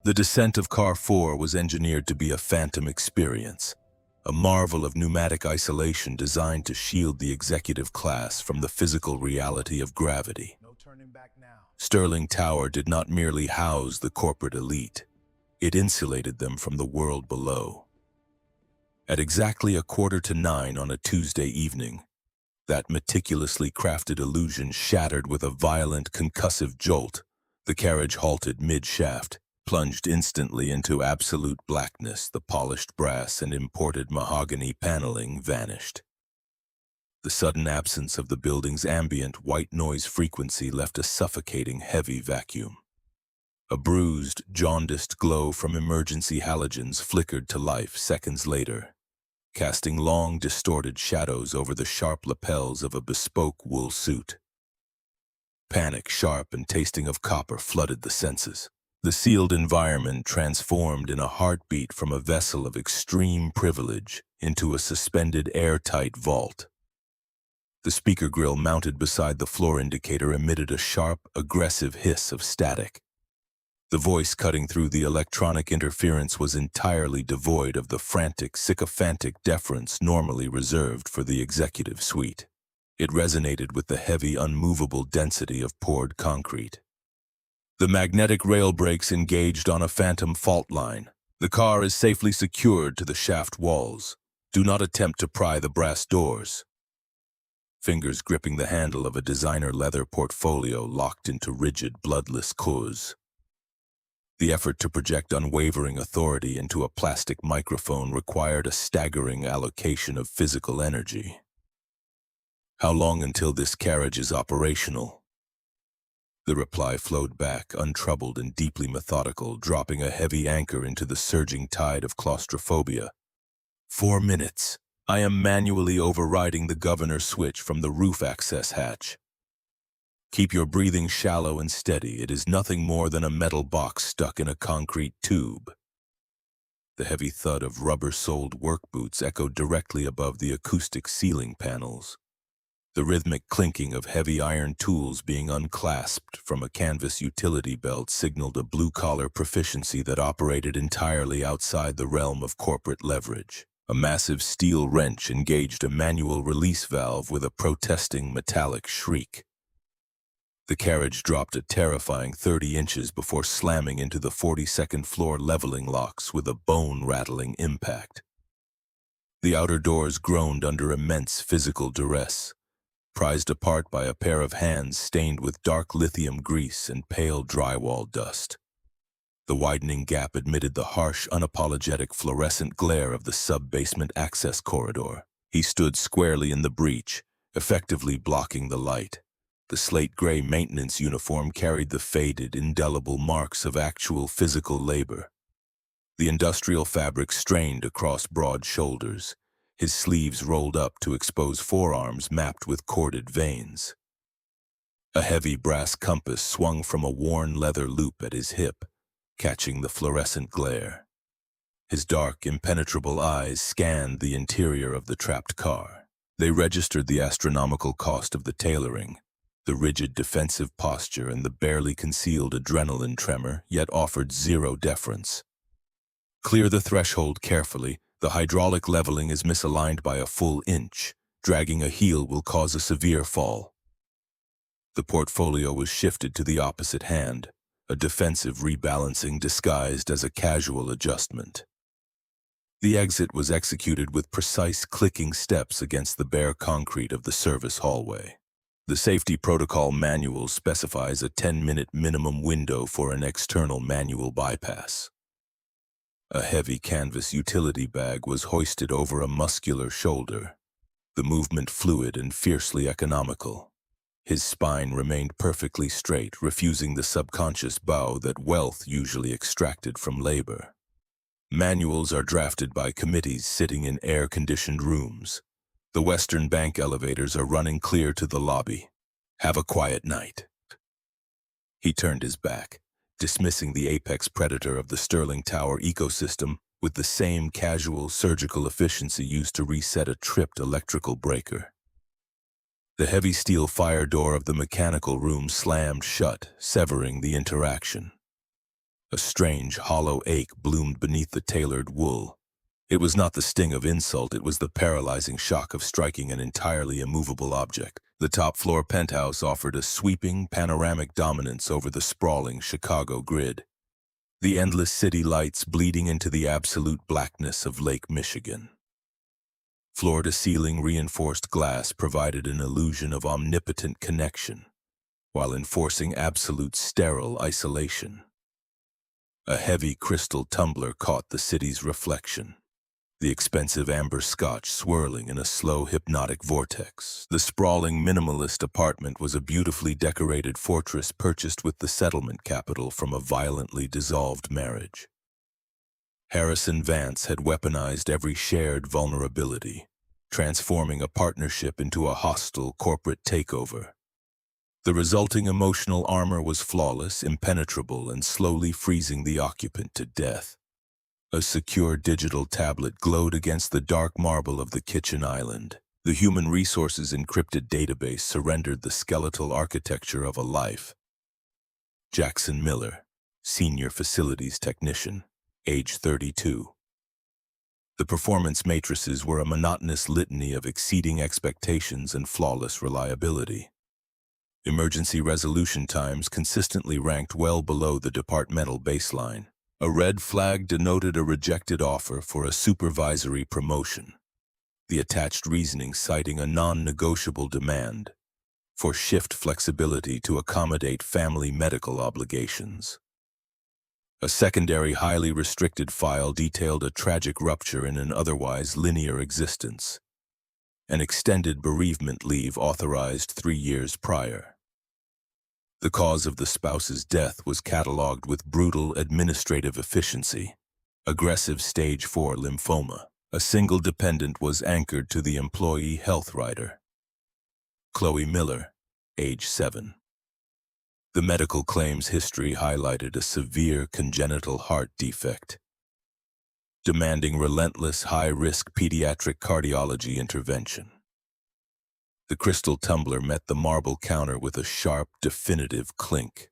The descent of Car 4 was engineered to be a phantom experience, a marvel of pneumatic isolation designed to shield the executive class from the physical reality of gravity. No turning back now. Sterling Tower did not merely house the corporate elite, it insulated them from the world below. At exactly 8:45 on a Tuesday evening, that meticulously crafted illusion shattered with a violent concussive jolt. The carriage halted mid-shaft, plunged instantly into absolute blackness. The polished brass and imported mahogany paneling vanished. The sudden absence of the building's ambient white noise frequency left a suffocating heavy vacuum. A bruised, jaundiced glow from emergency halogens flickered to life seconds later, casting long, distorted shadows over the sharp lapels of a bespoke wool suit. Panic, sharp and tasting of copper, flooded the senses. The sealed environment transformed in a heartbeat from a vessel of extreme privilege into a suspended airtight vault. The speaker grill mounted beside the floor indicator emitted a sharp, aggressive hiss of static. The voice cutting through the electronic interference was entirely devoid of the frantic, sycophantic deference normally reserved for the executive suite. It resonated with the heavy, unmovable density of poured concrete. The magnetic rail brakes engaged on a phantom fault line. The car is safely secured to the shaft walls. Do not attempt to pry the brass doors. Fingers gripping the handle of a designer leather portfolio locked into rigid, bloodless cause. The effort to project unwavering authority into a plastic microphone required a staggering allocation of physical energy. How long until this carriage is operational? The reply flowed back, untroubled and deeply methodical, dropping a heavy anchor into the surging tide of claustrophobia. 4 minutes. I am manually overriding the governor switch from the roof access hatch. Keep your breathing shallow and steady. It is nothing more than a metal box stuck in a concrete tube. The heavy thud of rubber-soled work boots echoed directly above the acoustic ceiling panels. The rhythmic clinking of heavy iron tools being unclasped from a canvas utility belt signaled a blue-collar proficiency that operated entirely outside the realm of corporate leverage. A massive steel wrench engaged a manual release valve with a protesting metallic shriek. The carriage dropped a terrifying 30 inches before slamming into the 42nd floor leveling locks with a bone-rattling impact. The outer doors groaned under immense physical duress, prized apart by a pair of hands stained with dark lithium grease and pale drywall dust. The widening gap admitted the harsh, unapologetic fluorescent glare of the sub-basement access corridor. He stood squarely in the breach, effectively blocking the light. The slate-gray maintenance uniform carried the faded, indelible marks of actual physical labor. The industrial fabric strained across broad shoulders, his sleeves rolled up to expose forearms mapped with corded veins. A heavy brass compass swung from a worn leather loop at his hip, catching the fluorescent glare. His dark, impenetrable eyes scanned the interior of the trapped car. They registered the astronomical cost of the tailoring, the rigid defensive posture and the barely concealed adrenaline tremor, yet offered zero deference. Clear the threshold carefully. The hydraulic leveling is misaligned by a full inch. Dragging a heel will cause a severe fall. The portfolio was shifted to the opposite hand, a defensive rebalancing disguised as a casual adjustment. The exit was executed with precise clicking steps against the bare concrete of the service hallway. The safety protocol manual specifies a 10-minute minimum window for an external manual bypass. A heavy canvas utility bag was hoisted over a muscular shoulder, the movement fluid and fiercely economical. His spine remained perfectly straight, refusing the subconscious bow that wealth usually extracted from labor. Manuals are drafted by committees sitting in air-conditioned rooms. The Western Bank elevators are running clear to the lobby. Have a quiet night. He turned his back, dismissing the apex predator of the Sterling Tower ecosystem with the same casual surgical efficiency used to reset a tripped electrical breaker. The heavy steel fire door of the mechanical room slammed shut, severing the interaction. A strange, hollow ache bloomed beneath the tailored wool. It was not the sting of insult, it was the paralyzing shock of striking an entirely immovable object. The top-floor penthouse offered a sweeping, panoramic dominance over the sprawling Chicago grid. The endless city lights bleeding into the absolute blackness of Lake Michigan. Floor-to-ceiling reinforced glass provided an illusion of omnipotent connection, while enforcing absolute sterile isolation. A heavy crystal tumbler caught the city's reflection, the expensive amber scotch swirling in a slow hypnotic vortex. The sprawling minimalist apartment was a beautifully decorated fortress purchased with the settlement capital from a violently dissolved marriage. Harrison Vance had weaponized every shared vulnerability, transforming a partnership into a hostile corporate takeover. The resulting emotional armor was flawless, impenetrable, and slowly freezing the occupant to death. A secure digital tablet glowed against the dark marble of the kitchen island. The human resources encrypted database surrendered the skeletal architecture of a life. Jackson Miller, Senior Facilities Technician, age 32. The performance matrices were a monotonous litany of exceeding expectations and flawless reliability. Emergency resolution times consistently ranked well below the departmental baseline. A red flag denoted a rejected offer for a supervisory promotion, the attached reasoning citing a non-negotiable demand for shift flexibility to accommodate family medical obligations. A secondary highly restricted file detailed a tragic rupture in an otherwise linear existence, an extended bereavement leave authorized 3 years prior. The cause of the spouse's death was catalogued with brutal administrative efficiency, aggressive stage 4 lymphoma. A single dependent was anchored to the employee health rider. Chloe Miller, age 7. The medical claims history highlighted a severe congenital heart defect, demanding relentless high-risk pediatric cardiology intervention. The crystal tumbler met the marble counter with a sharp, definitive clink.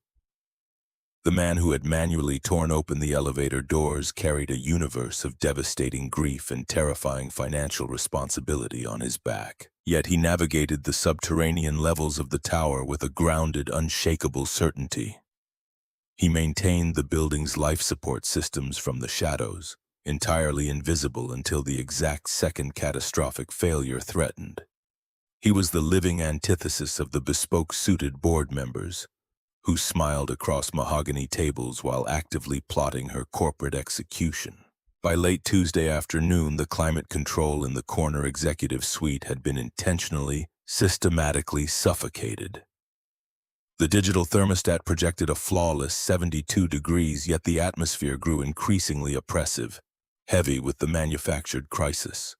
The man who had manually torn open the elevator doors carried a universe of devastating grief and terrifying financial responsibility on his back. Yet he navigated the subterranean levels of the tower with a grounded, unshakable certainty. He maintained the building's life support systems from the shadows, entirely invisible until the exact second catastrophic failure threatened. He was the living antithesis of the bespoke-suited board members, who smiled across mahogany tables while actively plotting her corporate execution. By late Tuesday afternoon, the climate control in the corner executive suite had been intentionally, systematically suffocated. The digital thermostat projected a flawless 72 degrees, yet the atmosphere grew increasingly oppressive, heavy with the manufactured crisis.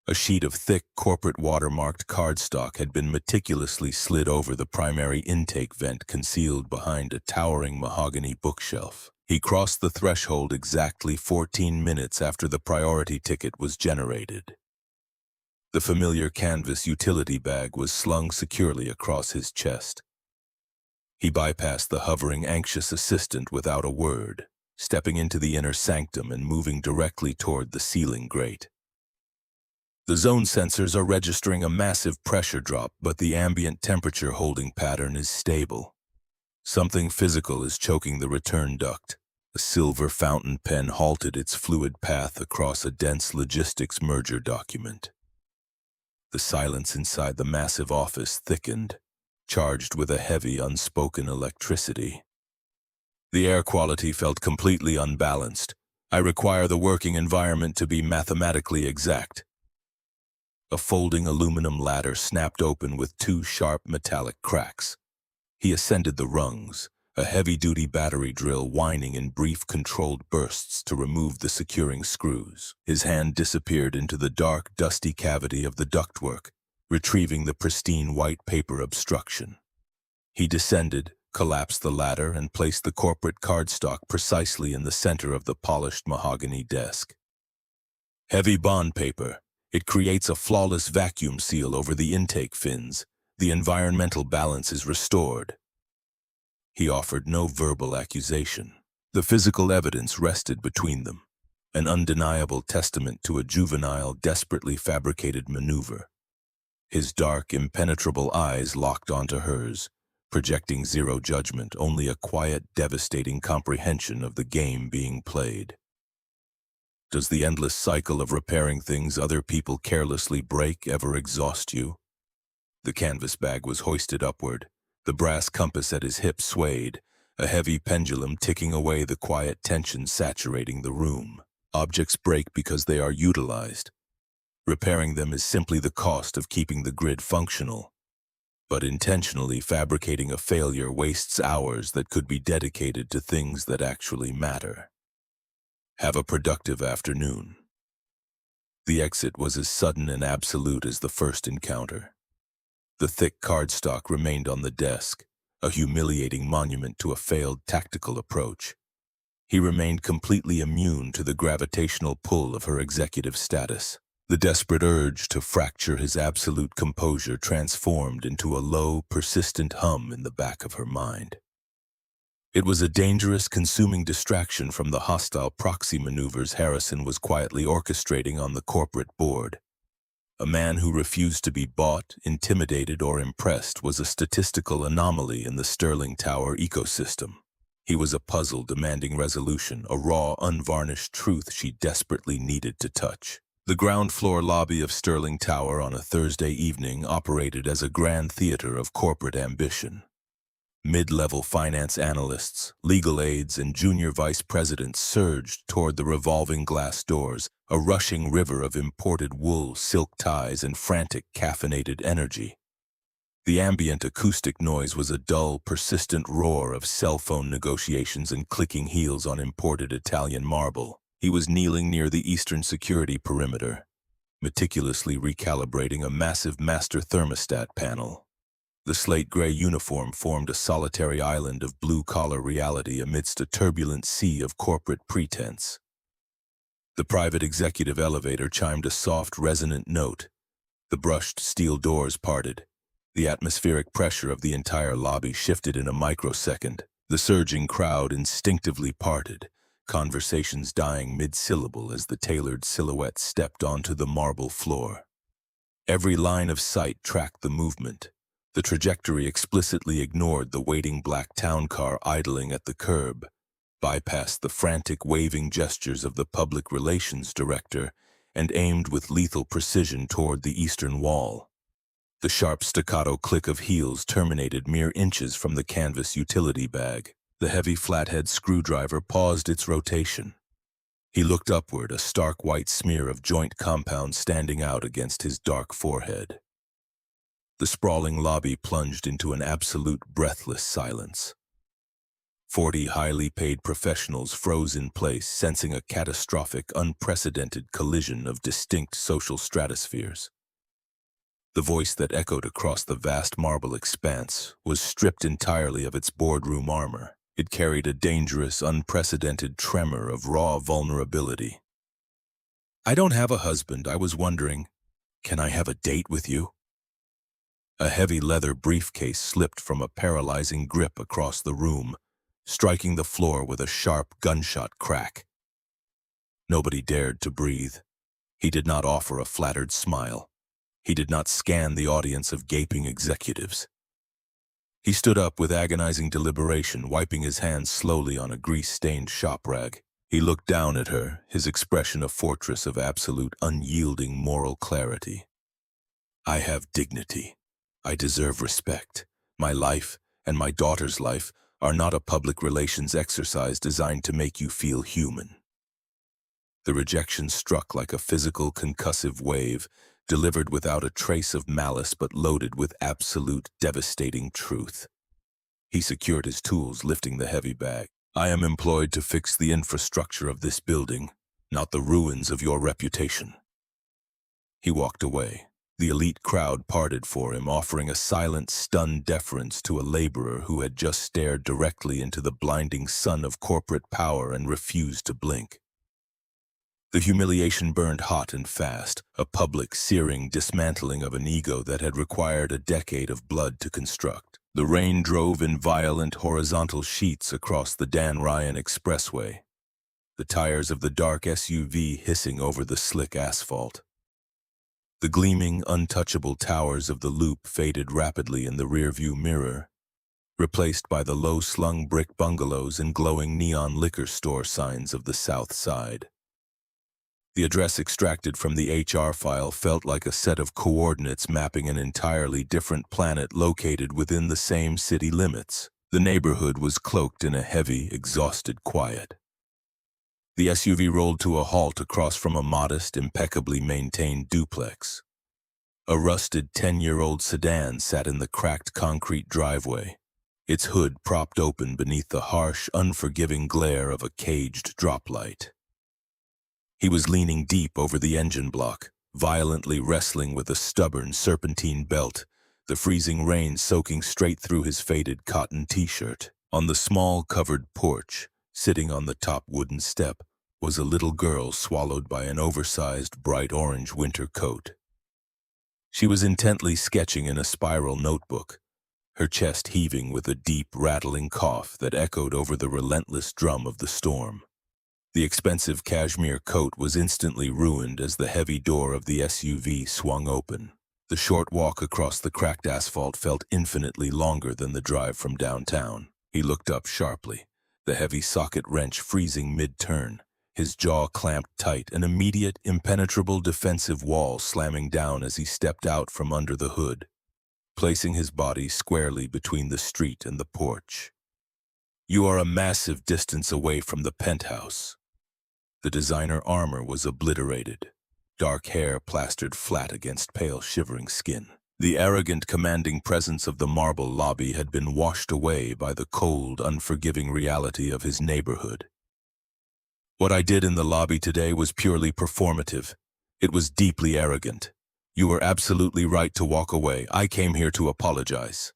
A sheet of thick, corporate watermarked cardstock had been meticulously slid over the primary intake vent concealed behind a towering mahogany bookshelf. He crossed the threshold exactly 14 minutes after the priority ticket was generated. The familiar canvas utility bag was slung securely across his chest. He bypassed the hovering, anxious assistant without a word, stepping into the inner sanctum and moving directly toward the ceiling grate. The zone sensors are registering a massive pressure drop, but the ambient temperature holding pattern is stable. Something physical is choking the return duct. A silver fountain pen halted its fluid path across a dense logistics merger document. The silence inside the massive office thickened, charged with a heavy, unspoken electricity. The air quality felt completely unbalanced. I require the working environment to be mathematically exact. A folding aluminum ladder snapped open with 2 sharp metallic cracks. He ascended the rungs, a heavy-duty battery drill whining in brief, controlled bursts to remove the securing screws. His hand disappeared into the dark, dusty cavity of the ductwork, retrieving the pristine white paper obstruction. He descended, collapsed the ladder, and placed the corporate cardstock precisely in the center of the polished mahogany desk. Heavy bond paper. It creates a flawless vacuum seal over the intake fins. The environmental balance is restored. He offered no verbal accusation, The physical evidence rested between them, an undeniable testament to a juvenile, desperately fabricated maneuver. His dark, impenetrable eyes locked onto hers, projecting zero judgment, only a quiet, devastating comprehension of the game being played. Does the endless cycle of repairing things other people carelessly break ever exhaust you? The canvas bag was hoisted upward, the brass compass at his hip swayed, a heavy pendulum ticking away the quiet tension saturating the room. Objects break because they are utilized. Repairing them is simply the cost of keeping the grid functional. But intentionally fabricating a failure wastes hours that could be dedicated to things that actually matter. Have a productive afternoon. The exit was as sudden and absolute as the first encounter. The thick cardstock remained on the desk, a humiliating monument to a failed tactical approach. He remained completely immune to the gravitational pull of her executive status. The desperate urge to fracture his absolute composure transformed into a low, persistent hum in the back of her mind. It was a dangerous, consuming distraction from the hostile proxy maneuvers Harrison was quietly orchestrating on the corporate board. A man who refused to be bought, intimidated, or impressed was a statistical anomaly in the Sterling Tower ecosystem. He was a puzzle demanding resolution, a raw, unvarnished truth she desperately needed to touch. The ground floor lobby of Sterling Tower on a Thursday evening operated as a grand theater of corporate ambition. Mid-level finance analysts, legal aides, and junior vice presidents surged toward the revolving glass doors, a rushing river of imported wool, silk ties, and frantic caffeinated energy. The ambient acoustic noise was a dull, persistent roar of cell phone negotiations and clicking heels on imported Italian marble. He was kneeling near the eastern security perimeter, meticulously recalibrating a massive master thermostat panel. The slate-gray uniform formed a solitary island of blue-collar reality amidst a turbulent sea of corporate pretense. The private executive elevator chimed a soft, resonant note. The brushed steel doors parted. The atmospheric pressure of the entire lobby shifted in a microsecond. The surging crowd instinctively parted, conversations dying mid-syllable as the tailored silhouette stepped onto the marble floor. Every line of sight tracked the movement. The trajectory explicitly ignored the waiting black town car idling at the curb, bypassed the frantic waving gestures of the public relations director, and aimed with lethal precision toward the eastern wall. The sharp staccato click of heels terminated mere inches from the canvas utility bag. The heavy flathead screwdriver paused its rotation. He looked upward, a stark white smear of joint compound standing out against his dark forehead. The sprawling lobby plunged into an absolute breathless silence. 40 highly paid professionals froze in place, sensing a catastrophic, unprecedented collision of distinct social stratospheres. The voice that echoed across the vast marble expanse was stripped entirely of its boardroom armor. It carried a dangerous, unprecedented tremor of raw vulnerability. "I don't have a husband. I was wondering, can I have a date with you?" A heavy leather briefcase slipped from a paralyzing grip across the room, striking the floor with a sharp gunshot crack. Nobody dared to breathe. He did not offer a flattered smile. He did not scan the audience of gaping executives. He stood up with agonizing deliberation, wiping his hands slowly on a grease-stained shop rag. He looked down at her, his expression a fortress of absolute, unyielding moral clarity. "I have dignity. I deserve respect. My life and my daughter's life are not a public relations exercise designed to make you feel human." The rejection struck like a physical concussive wave, delivered without a trace of malice but loaded with absolute, devastating truth. He secured his tools, lifting the heavy bag. "I am employed to fix the infrastructure of this building, not the ruins of your reputation." He walked away. The elite crowd parted for him, offering a silent, stunned deference to a laborer who had just stared directly into the blinding sun of corporate power and refused to blink. The humiliation burned hot and fast, a public, searing dismantling of an ego that had required a decade of blood to construct. The rain drove in violent horizontal sheets across the Dan Ryan Expressway, the tires of the dark SUV hissing over the slick asphalt. The gleaming, untouchable towers of the loop faded rapidly in the rearview mirror, replaced by the low-slung brick bungalows and glowing neon liquor store signs of the South Side. The address extracted from the HR file felt like a set of coordinates mapping an entirely different planet located within the same city limits. The neighborhood was cloaked in a heavy, exhausted quiet. The SUV rolled to a halt across from a modest, impeccably maintained duplex. A rusted 10-year-old sedan sat in the cracked concrete driveway, its hood propped open beneath the harsh, unforgiving glare of a caged droplight. He was leaning deep over the engine block, violently wrestling with a stubborn serpentine belt, the freezing rain soaking straight through his faded cotton t-shirt. On the small, covered porch, sitting on the top wooden step, was a little girl swallowed by an oversized, bright orange winter coat. She was intently sketching in a spiral notebook, her chest heaving with a deep, rattling cough that echoed over the relentless drum of the storm. The expensive cashmere coat was instantly ruined as the heavy door of the SUV swung open. The short walk across the cracked asphalt felt infinitely longer than the drive from downtown. He looked up sharply, the heavy socket wrench freezing mid-turn, his jaw clamped tight, an immediate, impenetrable defensive wall slamming down as he stepped out from under the hood, placing his body squarely between the street and the porch. "You are a massive distance away from the penthouse." The designer armor was obliterated, dark hair plastered flat against pale, shivering skin. The arrogant, commanding presence of the marble lobby had been washed away by the cold, unforgiving reality of his neighborhood. "What I did in the lobby today was purely performative. It was deeply arrogant. You were absolutely right to walk away. I came here to apologize."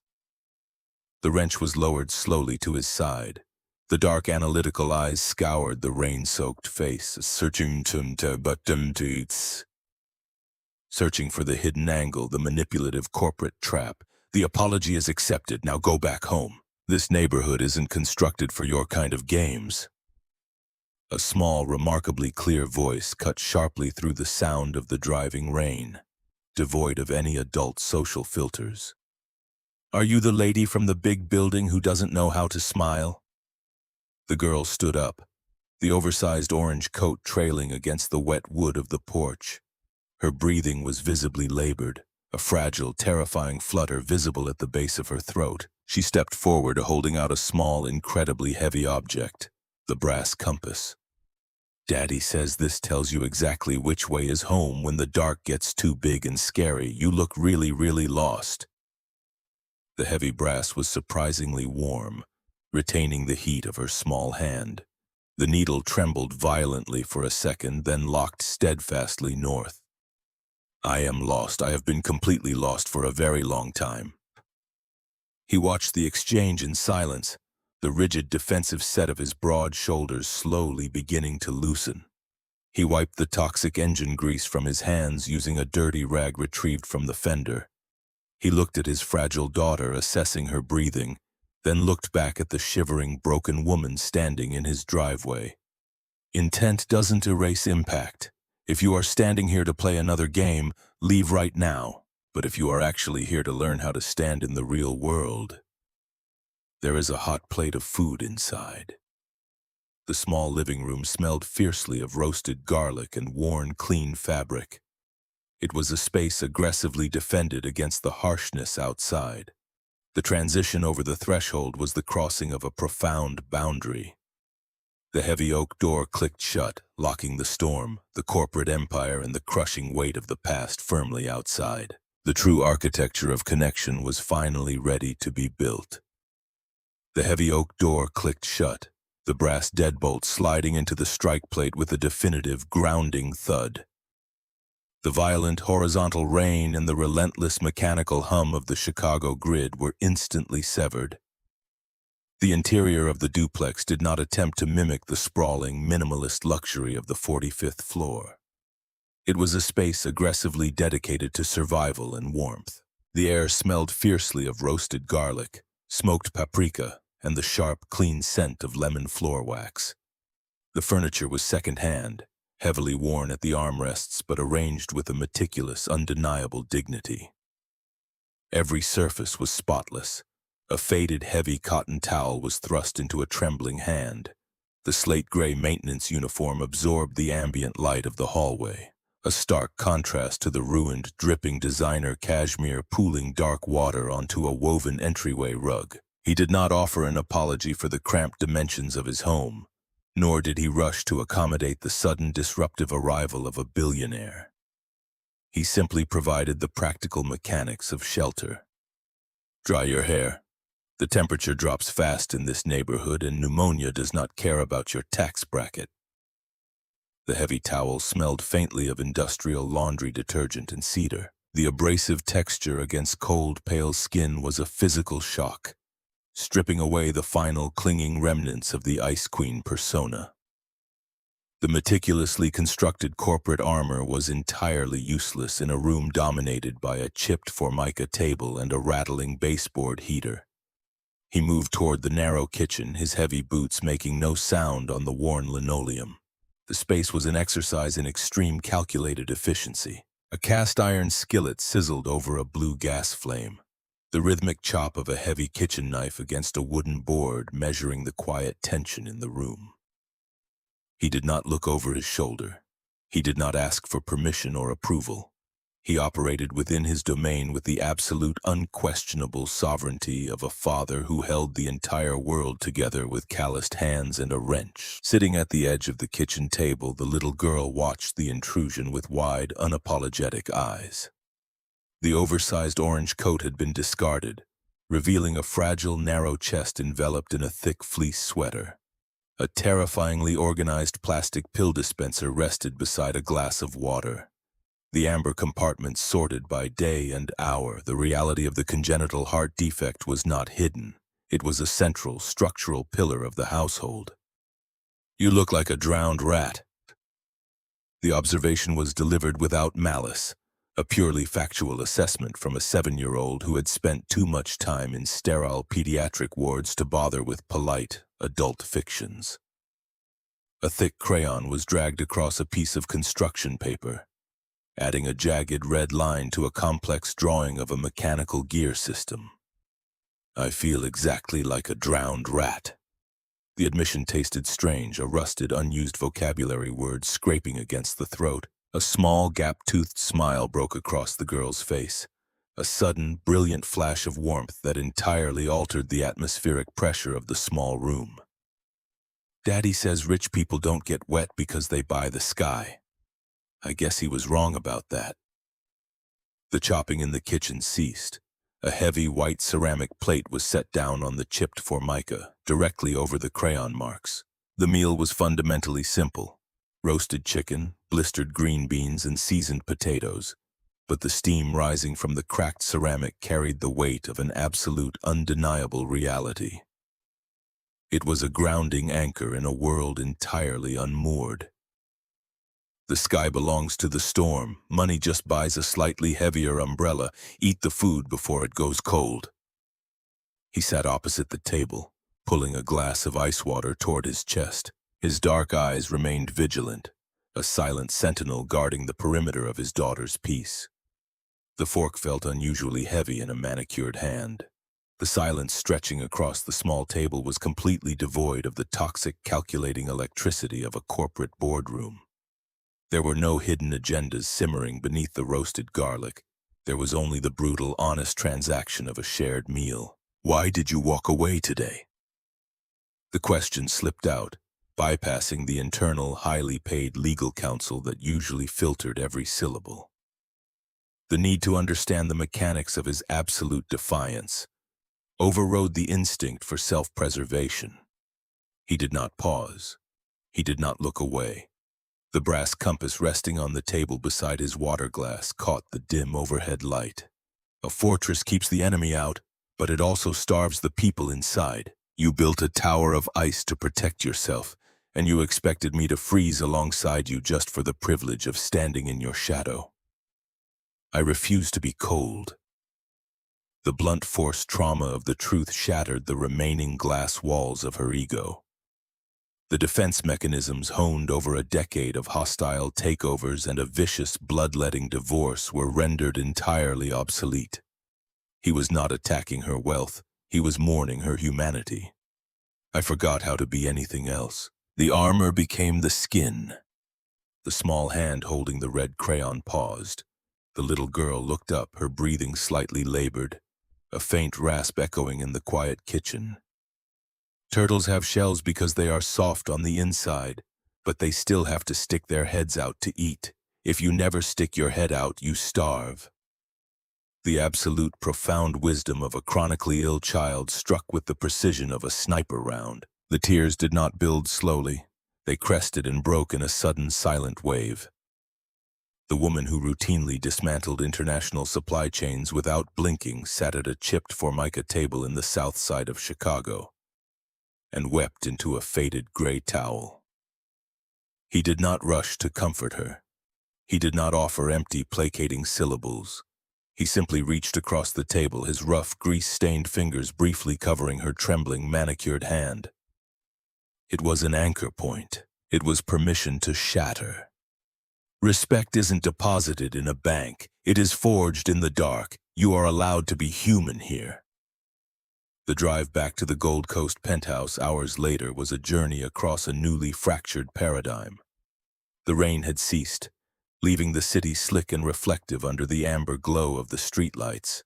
The wrench was lowered slowly to his side. The dark, analytical eyes scoured the rain-soaked face, searching for the hidden angle, the manipulative corporate trap. "The apology is accepted. Now go back home. This neighborhood isn't constructed for your kind of games." A small, remarkably clear voice cut sharply through the sound of the driving rain, devoid of any adult social filters. "Are you the lady from the big building who doesn't know how to smile?" The girl stood up, the oversized orange coat trailing against the wet wood of the porch. Her breathing was visibly labored, a fragile, terrifying flutter visible at the base of her throat. She stepped forward, holding out a small, incredibly heavy object, the brass compass. "Daddy says this tells you exactly which way is home when the dark gets too big and scary. You look really, really lost." The heavy brass was surprisingly warm, retaining the heat of her small hand. The needle trembled violently for a second, then locked steadfastly north. "I am lost. I have been completely lost for a very long time." He watched the exchange in silence, the rigid defensive set of his broad shoulders slowly beginning to loosen. He wiped the toxic engine grease from his hands using a dirty rag retrieved from the fender. He looked at his fragile daughter, assessing her breathing, then looked back at the shivering, broken woman standing in his driveway. Intent doesn't erase impact. If you are standing here to play another game, leave right now. But if you are actually here to learn how to stand in the real world, there is a hot plate of food inside. The small living room smelled fiercely of roasted garlic and worn, clean fabric. It was a space aggressively defended against the harshness outside. The transition over the threshold was the crossing of a profound boundary. The heavy oak door clicked shut, locking the storm, the corporate empire, and the crushing weight of the past firmly outside. The true architecture of connection was finally ready to be built. The heavy oak door clicked shut, the brass deadbolt sliding into the strike plate with a definitive, grounding thud. The violent horizontal rain and the relentless mechanical hum of the Chicago grid were instantly severed. The interior of the duplex did not attempt to mimic the sprawling, minimalist luxury of the 45th floor. It was a space aggressively dedicated to survival and warmth. The air smelled fiercely of roasted garlic, smoked paprika, and the sharp, clean scent of lemon floor wax. The furniture was second-hand, heavily worn at the armrests but arranged with a meticulous, undeniable dignity. Every surface was spotless. A faded, heavy cotton towel was thrust into a trembling hand. The slate-gray maintenance uniform absorbed the ambient light of the hallway, a stark contrast to the ruined, dripping designer cashmere pooling dark water onto a woven entryway rug. He did not offer an apology for the cramped dimensions of his home, nor did he rush to accommodate the sudden disruptive arrival of a billionaire. He simply provided the practical mechanics of shelter. Dry your hair. The temperature drops fast in this neighborhood, and pneumonia does not care about your tax bracket. The heavy towel smelled faintly of industrial laundry detergent and cedar. The abrasive texture against cold, pale skin was a physical shock, stripping away the final clinging remnants of the Ice Queen persona. The meticulously constructed corporate armor was entirely useless in a room dominated by a chipped formica table and a rattling baseboard heater. He moved toward the narrow kitchen, his heavy boots making no sound on the worn linoleum. The space was an exercise in extreme calculated efficiency. A cast-iron skillet sizzled over a blue gas flame, the rhythmic chop of a heavy kitchen knife against a wooden board measuring the quiet tension in the room. He did not look over his shoulder. He did not ask for permission or approval. He operated within his domain with the absolute, unquestionable sovereignty of a father who held the entire world together with calloused hands and a wrench. Sitting at the edge of the kitchen table, the little girl watched the intrusion with wide, unapologetic eyes. The oversized orange coat had been discarded, revealing a fragile, narrow chest enveloped in a thick fleece sweater. A terrifyingly organized plastic pill dispenser rested beside a glass of water. The amber compartments sorted by day and hour. The reality of the congenital heart defect was not hidden. It was a central, structural pillar of the household. "You look like a drowned rat." The observation was delivered without malice, a purely factual assessment from a 7-year-old who had spent too much time in sterile pediatric wards to bother with polite, adult fictions. A thick crayon was dragged across a piece of construction paper, adding a jagged red line to a complex drawing of a mechanical gear system. "I feel exactly like a drowned rat." The admission tasted strange, a rusted, unused vocabulary word scraping against the throat. A small, gap-toothed smile broke across the girl's face, a sudden, brilliant flash of warmth that entirely altered the atmospheric pressure of the small room. "Daddy says rich people don't get wet because they buy the sky. I guess he was wrong about that." The chopping in the kitchen ceased. A heavy white ceramic plate was set down on the chipped formica, directly over the crayon marks. The meal was fundamentally simple: roasted chicken, blistered green beans, and seasoned potatoes. But the steam rising from the cracked ceramic carried the weight of an absolute, undeniable reality. It was a grounding anchor in a world entirely unmoored. The sky belongs to the storm. Money just buys a slightly heavier umbrella. Eat the food before it goes cold. He sat opposite the table, pulling a glass of ice water toward his chest. His dark eyes remained vigilant, a silent sentinel guarding the perimeter of his daughter's peace. The fork felt unusually heavy in a manicured hand. The silence stretching across the small table was completely devoid of the toxic, calculating electricity of a corporate boardroom. There were no hidden agendas simmering beneath the roasted garlic. There was only the brutal, honest transaction of a shared meal. "Why did you walk away today?" The question slipped out, bypassing the internal, highly paid legal counsel that usually filtered every syllable. The need to understand the mechanics of his absolute defiance overrode the instinct for self-preservation. He did not pause. He did not look away. The brass compass resting on the table beside his water glass caught the dim overhead light. "A fortress keeps the enemy out, but it also starves the people inside. You built a tower of ice to protect yourself, and you expected me to freeze alongside you just for the privilege of standing in your shadow. I refuse to be cold." The blunt force trauma of the truth shattered the remaining glass walls of her ego. The defense mechanisms honed over a decade of hostile takeovers and a vicious bloodletting divorce were rendered entirely obsolete. He was not attacking her wealth, he was mourning her humanity. I forgot how to be anything else. The armor became the skin. The small hand holding the red crayon paused. The little girl looked up, her breathing slightly labored, a faint rasp echoing in the quiet kitchen. Turtles have shells because they are soft on the inside, but they still have to stick their heads out to eat. If you never stick your head out, you starve. The absolute profound wisdom of a chronically ill child struck with the precision of a sniper round. The tears did not build slowly. They crested and broke in a sudden silent wave. The woman who routinely dismantled international supply chains without blinking sat at a chipped formica table in the south side of Chicago and wept into a faded gray towel. He did not rush to comfort her. He did not offer empty, placating syllables. He simply reached across the table, his rough, grease-stained fingers briefly covering her trembling, manicured hand. It was an anchor point. It was permission to shatter. Respect isn't deposited in a bank. It is forged in the dark. You are allowed to be human here. The drive back to the Gold Coast penthouse hours later was a journey across a newly fractured paradigm. The rain had ceased, leaving the city slick and reflective under the amber glow of the streetlights.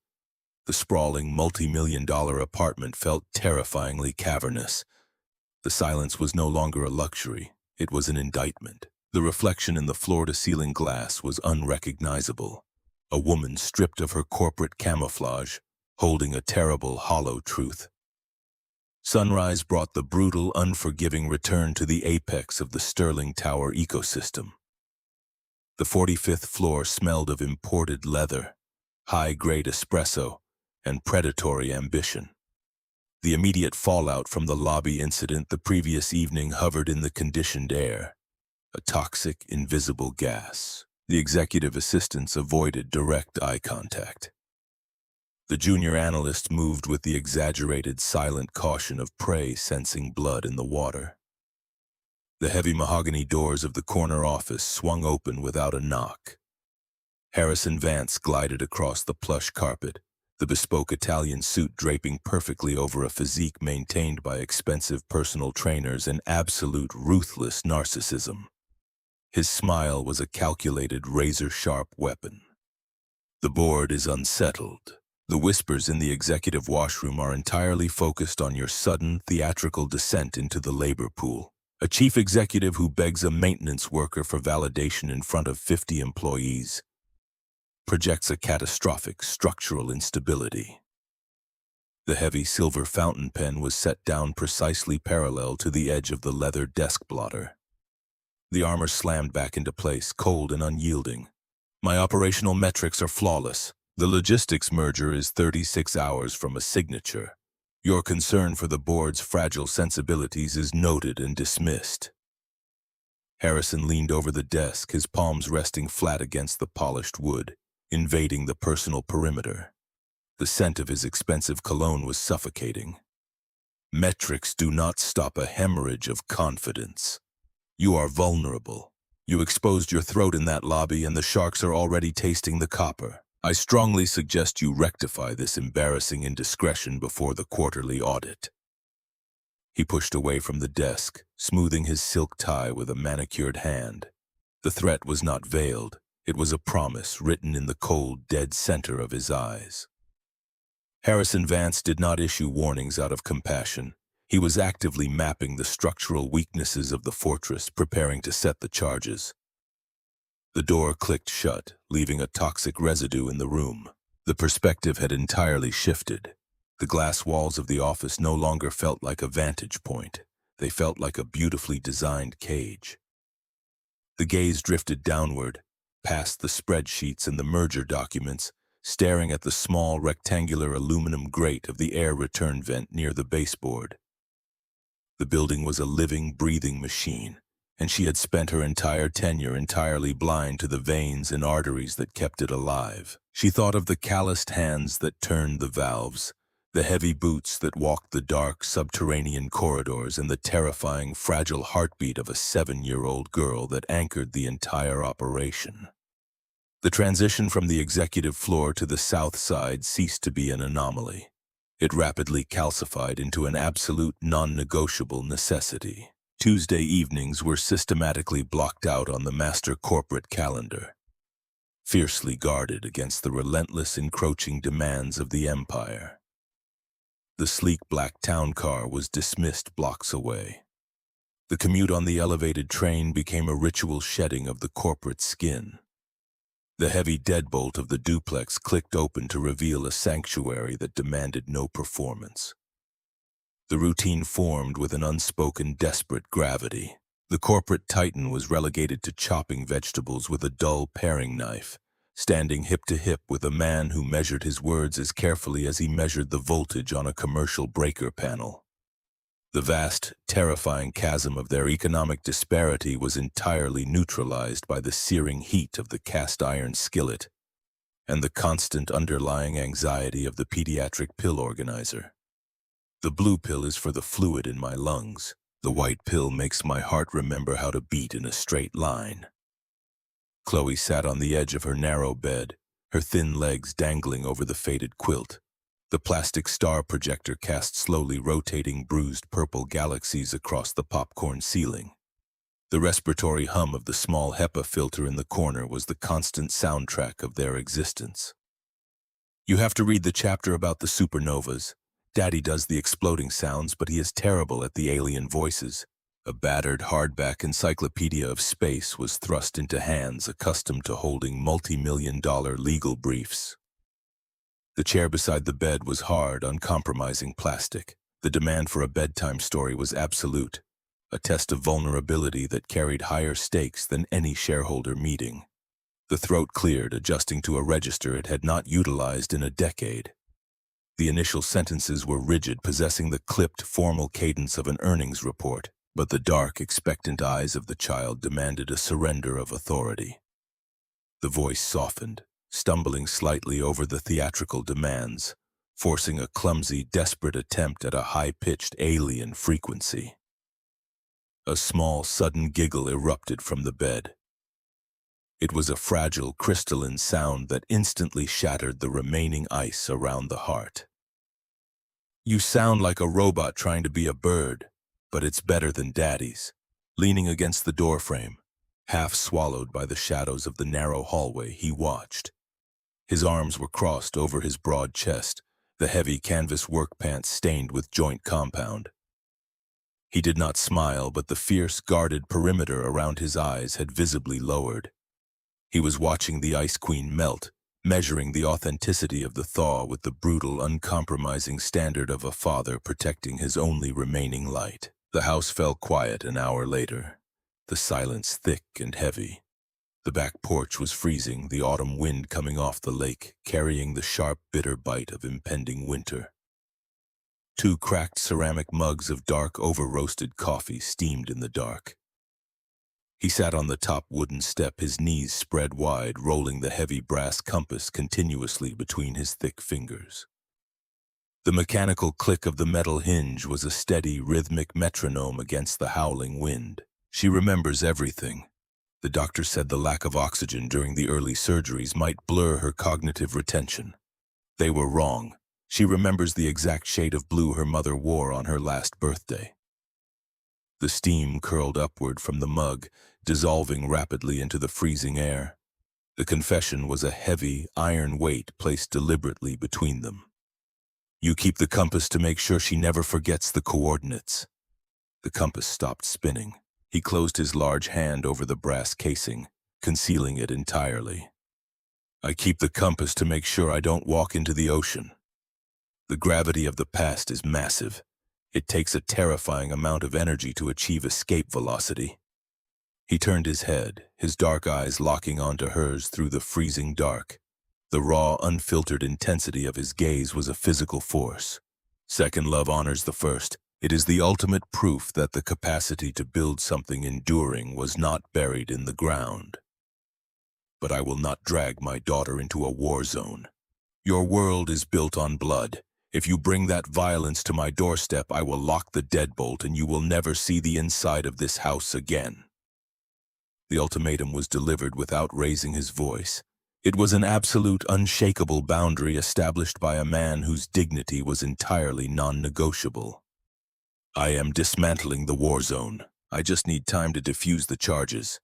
The sprawling, multi-million-dollar apartment felt terrifyingly cavernous. The silence was no longer a luxury, it was an indictment. The reflection in the floor-to-ceiling glass was unrecognizable. A woman stripped of her corporate camouflage, holding a terrible, hollow truth. Sunrise brought the brutal, unforgiving return to the apex of the Sterling Tower ecosystem. The 45th floor smelled of imported leather, high-grade espresso, and predatory ambition. The immediate fallout from the lobby incident the previous evening hovered in the conditioned air, a toxic, invisible gas. The executive assistants avoided direct eye contact. The junior analyst moved with the exaggerated, silent caution of prey sensing blood in the water. The heavy mahogany doors of the corner office swung open without a knock. Harrison Vance glided across the plush carpet, the bespoke Italian suit draping perfectly over a physique maintained by expensive personal trainers and absolute ruthless narcissism. His smile was a calculated, razor-sharp weapon. The board is unsettled. The whispers in the executive washroom are entirely focused on your sudden, theatrical descent into the labor pool. A chief executive who begs a maintenance worker for validation in front of 50 employees projects a catastrophic structural instability. The heavy silver fountain pen was set down precisely parallel to the edge of the leather desk blotter. The armor slammed back into place, cold and unyielding. My operational metrics are flawless. The logistics merger is 36 hours from a signature. Your concern for the board's fragile sensibilities is noted and dismissed. Harrison leaned over the desk, his palms resting flat against the polished wood, invading the personal perimeter. The scent of his expensive cologne was suffocating. Metrics do not stop a hemorrhage of confidence. You are vulnerable. You exposed your throat in that lobby and the sharks are already tasting the copper. I strongly suggest you rectify this embarrassing indiscretion before the quarterly audit. He pushed away from the desk, smoothing his silk tie with a manicured hand. The threat was not veiled. It was a promise written in the cold, dead center of his eyes. Harrison Vance did not issue warnings out of compassion. He was actively mapping the structural weaknesses of the fortress, preparing to set the charges. The door clicked shut, leaving a toxic residue in the room. The perspective had entirely shifted. The glass walls of the office no longer felt like a vantage point. They felt like a beautifully designed cage. The gaze drifted downward, past the spreadsheets and the merger documents, staring at the small rectangular aluminum grate of the air return vent near the baseboard. The building was a living, breathing machine, and she had spent her entire tenure entirely blind to the veins and arteries that kept it alive. She thought of the calloused hands that turned the valves, the heavy boots that walked the dark subterranean corridors, and the terrifying, fragile heartbeat of a 7-year-old girl that anchored the entire operation. The transition from the executive floor to the south side ceased to be an anomaly. It rapidly calcified into an absolute non-negotiable necessity. Tuesday evenings were systematically blocked out on the master corporate calendar, fiercely guarded against the relentless encroaching demands of the empire. The sleek black town car was dismissed blocks away. The commute on the elevated train became a ritual shedding of the corporate skin. The heavy deadbolt of the duplex clicked open to reveal a sanctuary that demanded no performance. The routine formed with an unspoken, desperate gravity. The corporate titan was relegated to chopping vegetables with a dull paring knife, standing hip to hip with a man who measured his words as carefully as he measured the voltage on a commercial breaker panel. The vast, terrifying chasm of their economic disparity was entirely neutralized by the searing heat of the cast-iron skillet and the constant underlying anxiety of the pediatric pill organizer. The blue pill is for the fluid in my lungs. The white pill makes my heart remember how to beat in a straight line. Chloe sat on the edge of her narrow bed, her thin legs dangling over the faded quilt. The plastic star projector cast slowly rotating bruised purple galaxies across the popcorn ceiling. The respiratory hum of the small HEPA filter in the corner was the constant soundtrack of their existence. You have to read the chapter about the supernovas. Daddy does the exploding sounds, but he is terrible at the alien voices. A battered hardback encyclopedia of space was thrust into hands accustomed to holding multi-million-dollar legal briefs. The chair beside the bed was hard, uncompromising plastic. The demand for a bedtime story was absolute, a test of vulnerability that carried higher stakes than any shareholder meeting. The throat cleared, adjusting to a register it had not utilized in a decade. The initial sentences were rigid, possessing the clipped, formal cadence of an earnings report, but the dark, expectant eyes of the child demanded a surrender of authority. The voice softened, stumbling slightly over the theatrical demands, forcing a clumsy, desperate attempt at a high-pitched alien frequency. A small, sudden giggle erupted from the bed. It was a fragile, crystalline sound that instantly shattered the remaining ice around the heart. You sound like a robot trying to be a bird, but it's better than Daddy's. Leaning against the doorframe, half swallowed by the shadows of the narrow hallway, he watched. His arms were crossed over his broad chest, the heavy canvas work pants stained with joint compound. He did not smile, but the fierce, guarded perimeter around his eyes had visibly lowered. He was watching the Ice Queen melt, measuring the authenticity of the thaw with the brutal, uncompromising standard of a father protecting his only remaining light. The house fell quiet an hour later, the silence thick and heavy. The back porch was freezing, the autumn wind coming off the lake, carrying the sharp, bitter bite of impending winter. 2 cracked ceramic mugs of dark, over-roasted coffee steamed in the dark. He sat on the top wooden step, his knees spread wide, rolling the heavy brass compass continuously between his thick fingers. The mechanical click of the metal hinge was a steady, rhythmic metronome against the howling wind. She remembers everything. The doctor said the lack of oxygen during the early surgeries might blur her cognitive retention. They were wrong. She remembers the exact shade of blue her mother wore on her last birthday. The steam curled upward from the mug, dissolving rapidly into the freezing air. The confession was a heavy, iron weight placed deliberately between them. You keep the compass to make sure she never forgets the coordinates. The compass stopped spinning. He closed his large hand over the brass casing, concealing it entirely. I keep the compass to make sure I don't walk into the ocean. The gravity of the past is massive. It takes a terrifying amount of energy to achieve escape velocity. He turned his head, his dark eyes locking onto hers through the freezing dark. The raw, unfiltered intensity of his gaze was a physical force. Second love honors the first. It is the ultimate proof that the capacity to build something enduring was not buried in the ground. but I will not drag my daughter into a war zone. Your world is built on blood. If you bring that violence to my doorstep, I will lock the deadbolt and you will never see the inside of this house again." The ultimatum was delivered without raising his voice. It was an absolute, unshakable boundary established by a man whose dignity was entirely non-negotiable. "I am dismantling the war zone. I just need time to defuse the charges."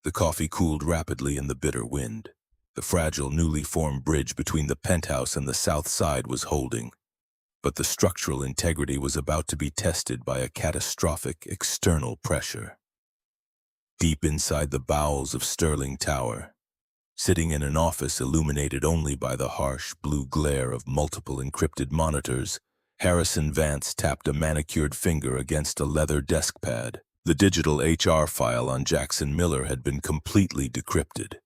The coffee cooled rapidly in the bitter wind. The fragile, newly formed bridge between the penthouse and the south side was holding, but the structural integrity was about to be tested by a catastrophic external pressure. Deep inside the bowels of Sterling Tower, sitting in an office illuminated only by the harsh blue glare of multiple encrypted monitors, Harrison Vance tapped a manicured finger against a leather desk pad. The digital HR file on Jackson Miller had been completely decrypted.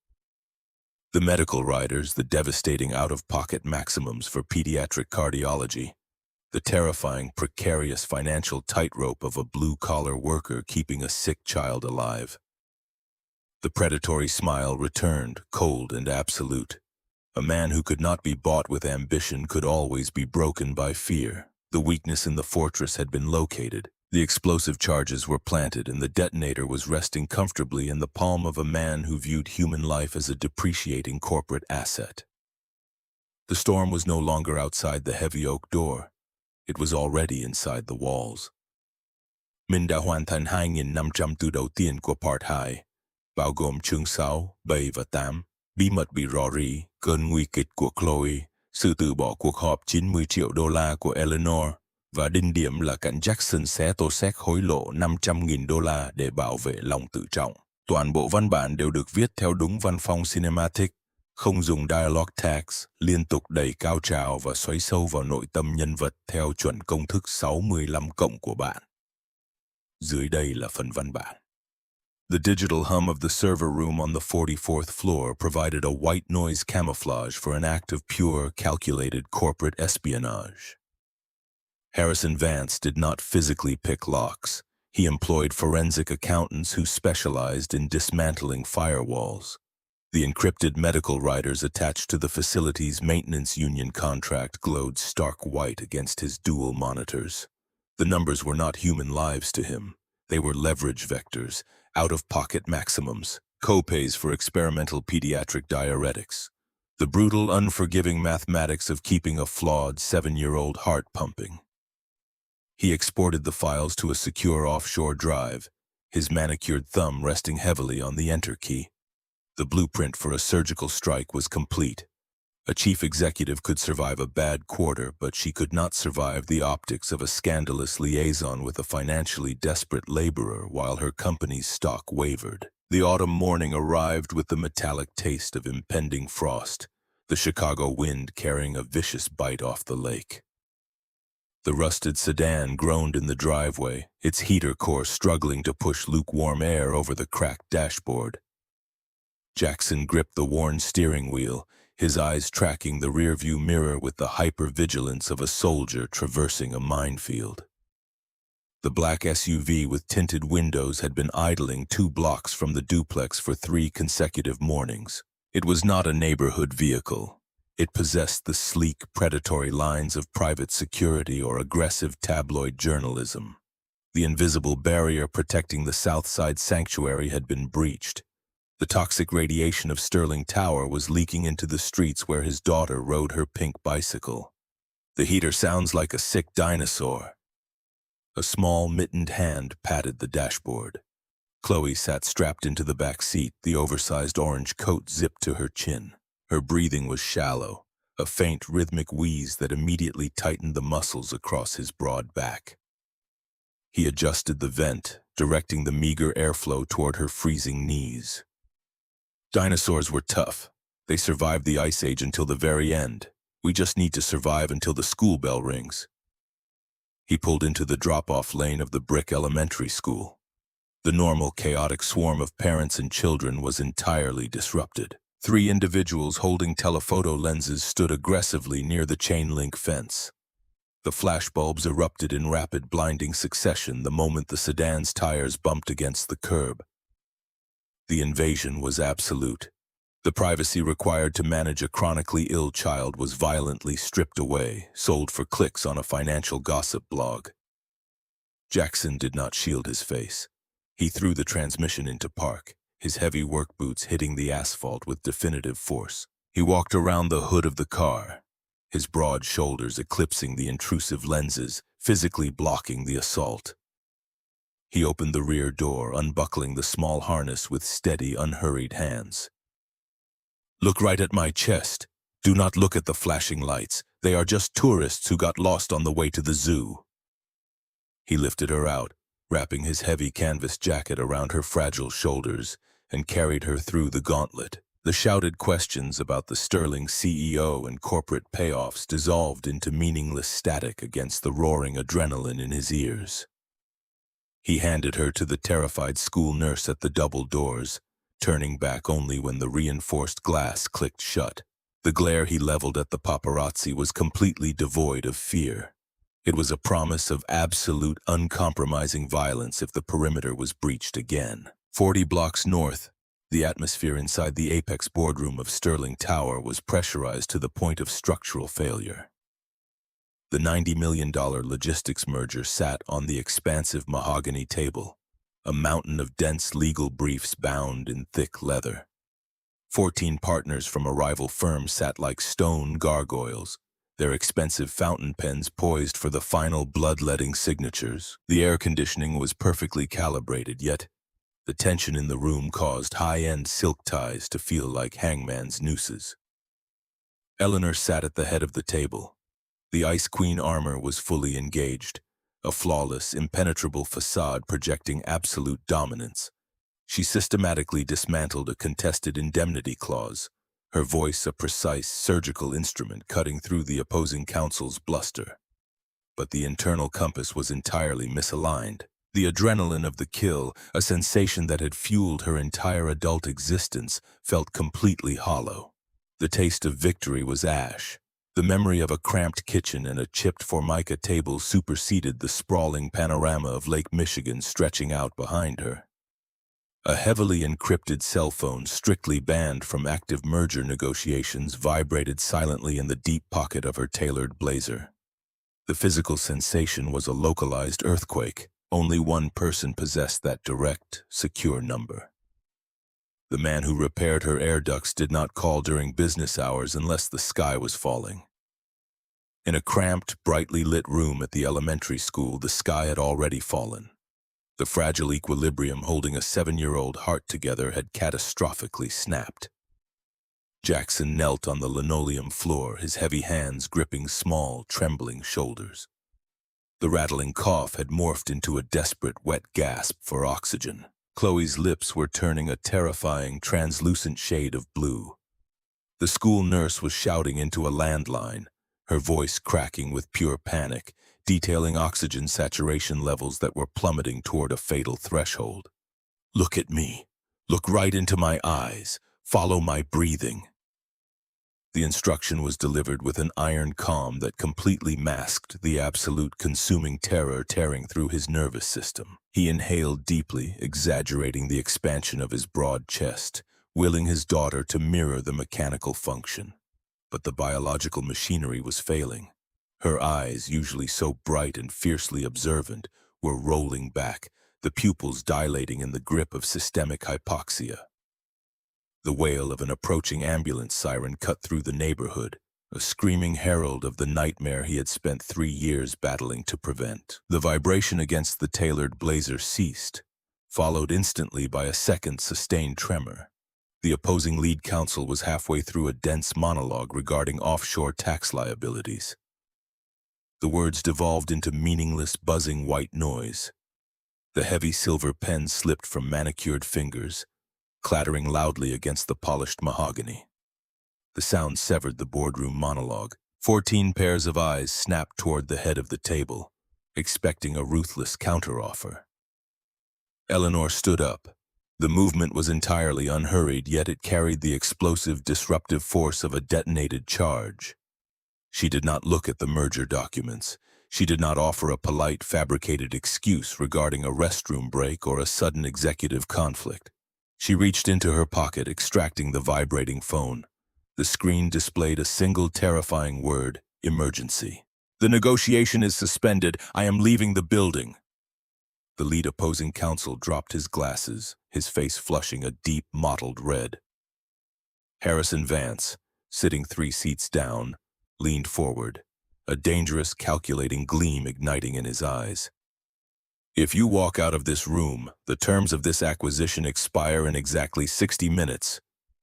The medical riders, the devastating out-of-pocket maximums for pediatric cardiology, the terrifying, precarious financial tightrope of a blue-collar worker keeping a sick child alive. The predatory smile returned, cold and absolute. A man who could not be bought with ambition could always be broken by fear. The weakness in the fortress had been located. The explosive charges were planted and the detonator was resting comfortably in the palm of a man who viewed human life as a depreciating corporate asset. The storm was no longer outside the heavy oak door. It was already inside the walls. Mình đã hoàn thành 2.500 từ đầu tiên của Part 2, bao gồm chương 6, 7 và 8, bí mật bị rò rỉ, cơn nguy kịch của Chloe, sự từ bỏ cuộc họp 90 triệu đô la của Eleanor, và đỉnh điểm là cảnh Jackson xé tô xét hối lộ 500.000 đô la để bảo vệ lòng tự trọng. Toàn bộ văn bản đều được viết theo đúng văn phong cinematic, không dùng dialogue tags, liên tục đẩy cao trào và xoáy sâu vào nội tâm nhân vật theo chuẩn công thức 65 cộng của bạn. Dưới đây là phần văn bản. The digital hum of the server room on the 44th floor provided a white noise camouflage for an act of pure, calculated corporate espionage. Harrison Vance did not physically pick locks. He employed forensic accountants who specialized in dismantling firewalls. The encrypted medical writers attached to the facility's maintenance union contract glowed stark white against his dual monitors. The numbers were not human lives to him. They were leverage vectors, out-of-pocket maximums, co-pays for experimental pediatric diuretics. The brutal, unforgiving mathematics of keeping a flawed 7-year-old heart pumping. He exported the files to a secure offshore drive, his manicured thumb resting heavily on the enter key. The blueprint for a surgical strike was complete. A chief executive could survive a bad quarter, but she could not survive the optics of a scandalous liaison with a financially desperate laborer while her company's stock wavered. The autumn morning arrived with the metallic taste of impending frost, the Chicago wind carrying a vicious bite off the lake. The rusted sedan groaned in the driveway, its heater core struggling to push lukewarm air over the cracked dashboard. Jackson gripped the worn steering wheel, his eyes tracking the rearview mirror with the hypervigilance of a soldier traversing a minefield. The black SUV with tinted windows had been idling 2 blocks from the duplex for 3 consecutive mornings. It was not a neighborhood vehicle. It possessed the sleek, predatory lines of private security or aggressive tabloid journalism. The invisible barrier protecting the Southside sanctuary had been breached. The toxic radiation of Sterling Tower was leaking into the streets where his daughter rode her pink bicycle. The heater sounds like a sick dinosaur. A small, mittened hand patted the dashboard. Chloe sat strapped into the back seat, the oversized orange coat zipped to her chin. Her breathing was shallow, a faint, rhythmic wheeze that immediately tightened the muscles across his broad back. He adjusted the vent, directing the meager airflow toward her freezing knees. Dinosaurs were tough. They survived the Ice Age until the very end. We just need to survive until the school bell rings. He pulled into the drop-off lane of the brick elementary school. The normal, chaotic swarm of parents and children was entirely disrupted. 3 individuals holding telephoto lenses stood aggressively near the chain-link fence. The flashbulbs erupted in rapid, blinding succession the moment the sedan's tires bumped against the curb. The invasion was absolute. The privacy required to manage a chronically ill child was violently stripped away, sold for clicks on a financial gossip blog. Jackson did not shield his face. He threw the transmission into park, his heavy work boots hitting the asphalt with definitive force. He walked around the hood of the car, his broad shoulders eclipsing the intrusive lenses, physically blocking the assault. He opened the rear door, unbuckling the small harness with steady, unhurried hands. "Look right at my chest. Do not look at the flashing lights. They are just tourists who got lost on the way to the zoo." He lifted her out, wrapping his heavy canvas jacket around her fragile shoulders, and carried her through the gauntlet. The shouted questions about the sterling CEO and corporate payoffs dissolved into meaningless static against the roaring adrenaline in his ears. He handed her to the terrified school nurse at the double doors, turning back only when the reinforced glass clicked shut. The glare he leveled at the paparazzi was completely devoid of fear. It was a promise of absolute, uncompromising violence if the perimeter was breached again. 40 blocks north, the atmosphere inside the apex boardroom of Sterling Tower was pressurized to the point of structural failure. The $90 million logistics merger sat on the expansive mahogany table, a mountain of dense legal briefs bound in thick leather. 14 partners from a rival firm sat like stone gargoyles, their expensive fountain pens poised for the final bloodletting signatures. The air conditioning was perfectly calibrated, yet the tension in the room caused high-end silk ties to feel like hangman's nooses. Eleanor sat at the head of the table. The Ice Queen armor was fully engaged, a flawless, impenetrable facade projecting absolute dominance. She systematically dismantled a contested indemnity clause, her voice a precise surgical instrument cutting through the opposing counsel's bluster. But the internal compass was entirely misaligned. The adrenaline of the kill, a sensation that had fueled her entire adult existence, felt completely hollow. The taste of victory was ash. The memory of a cramped kitchen and a chipped formica table superseded the sprawling panorama of Lake Michigan stretching out behind her. A heavily encrypted cell phone, strictly banned from active merger negotiations, vibrated silently in the deep pocket of her tailored blazer. The physical sensation was a localized earthquake. Only one person possessed that direct, secure number. The man who repaired her air ducts did not call during business hours unless the sky was falling. In a cramped, brightly lit room at the elementary school, the sky had already fallen. The fragile equilibrium holding a 7-year-old heart together had catastrophically snapped. Jackson knelt on the linoleum floor, his heavy hands gripping small, trembling shoulders. The rattling cough had morphed into a desperate, wet gasp for oxygen. Chloe's lips were turning a terrifying, translucent shade of blue. The school nurse was shouting into a landline, her voice cracking with pure panic, detailing oxygen saturation levels that were plummeting toward a fatal threshold. "Look at me. Look right into my eyes. Follow my breathing." The instruction was delivered with an iron calm that completely masked the absolute consuming terror tearing through his nervous system. He inhaled deeply, exaggerating the expansion of his broad chest, willing his daughter to mirror the mechanical function. But the biological machinery was failing. Her eyes, usually so bright and fiercely observant, were rolling back, the pupils dilating in the grip of systemic hypoxia. The wail of an approaching ambulance siren cut through the neighborhood, a screaming herald of the nightmare he had spent 3 years battling to prevent. The vibration against the tailored blazer ceased, followed instantly by a second sustained tremor. The opposing lead counsel was halfway through a dense monologue regarding offshore tax liabilities. The words devolved into meaningless, buzzing white noise. The heavy silver pen slipped from manicured fingers, clattering loudly against the polished mahogany. The sound severed the boardroom monologue. 14 pairs of eyes snapped toward the head of the table, expecting a ruthless counteroffer. Eleanor stood up. The movement was entirely unhurried, yet it carried the explosive, disruptive force of a detonated charge. She did not look at the merger documents. She did not offer a polite, fabricated excuse regarding a restroom break or a sudden executive conflict. She reached into her pocket, extracting the vibrating phone. The screen displayed a single terrifying word: emergency. "The negotiation is suspended. I am leaving the building." The lead opposing counsel dropped his glasses, his face flushing a deep, mottled red. Harrison Vance, sitting 3 seats down, leaned forward, a dangerous, calculating gleam igniting in his eyes. "If you walk out of this room, the terms of this acquisition expire in exactly 60 minutes.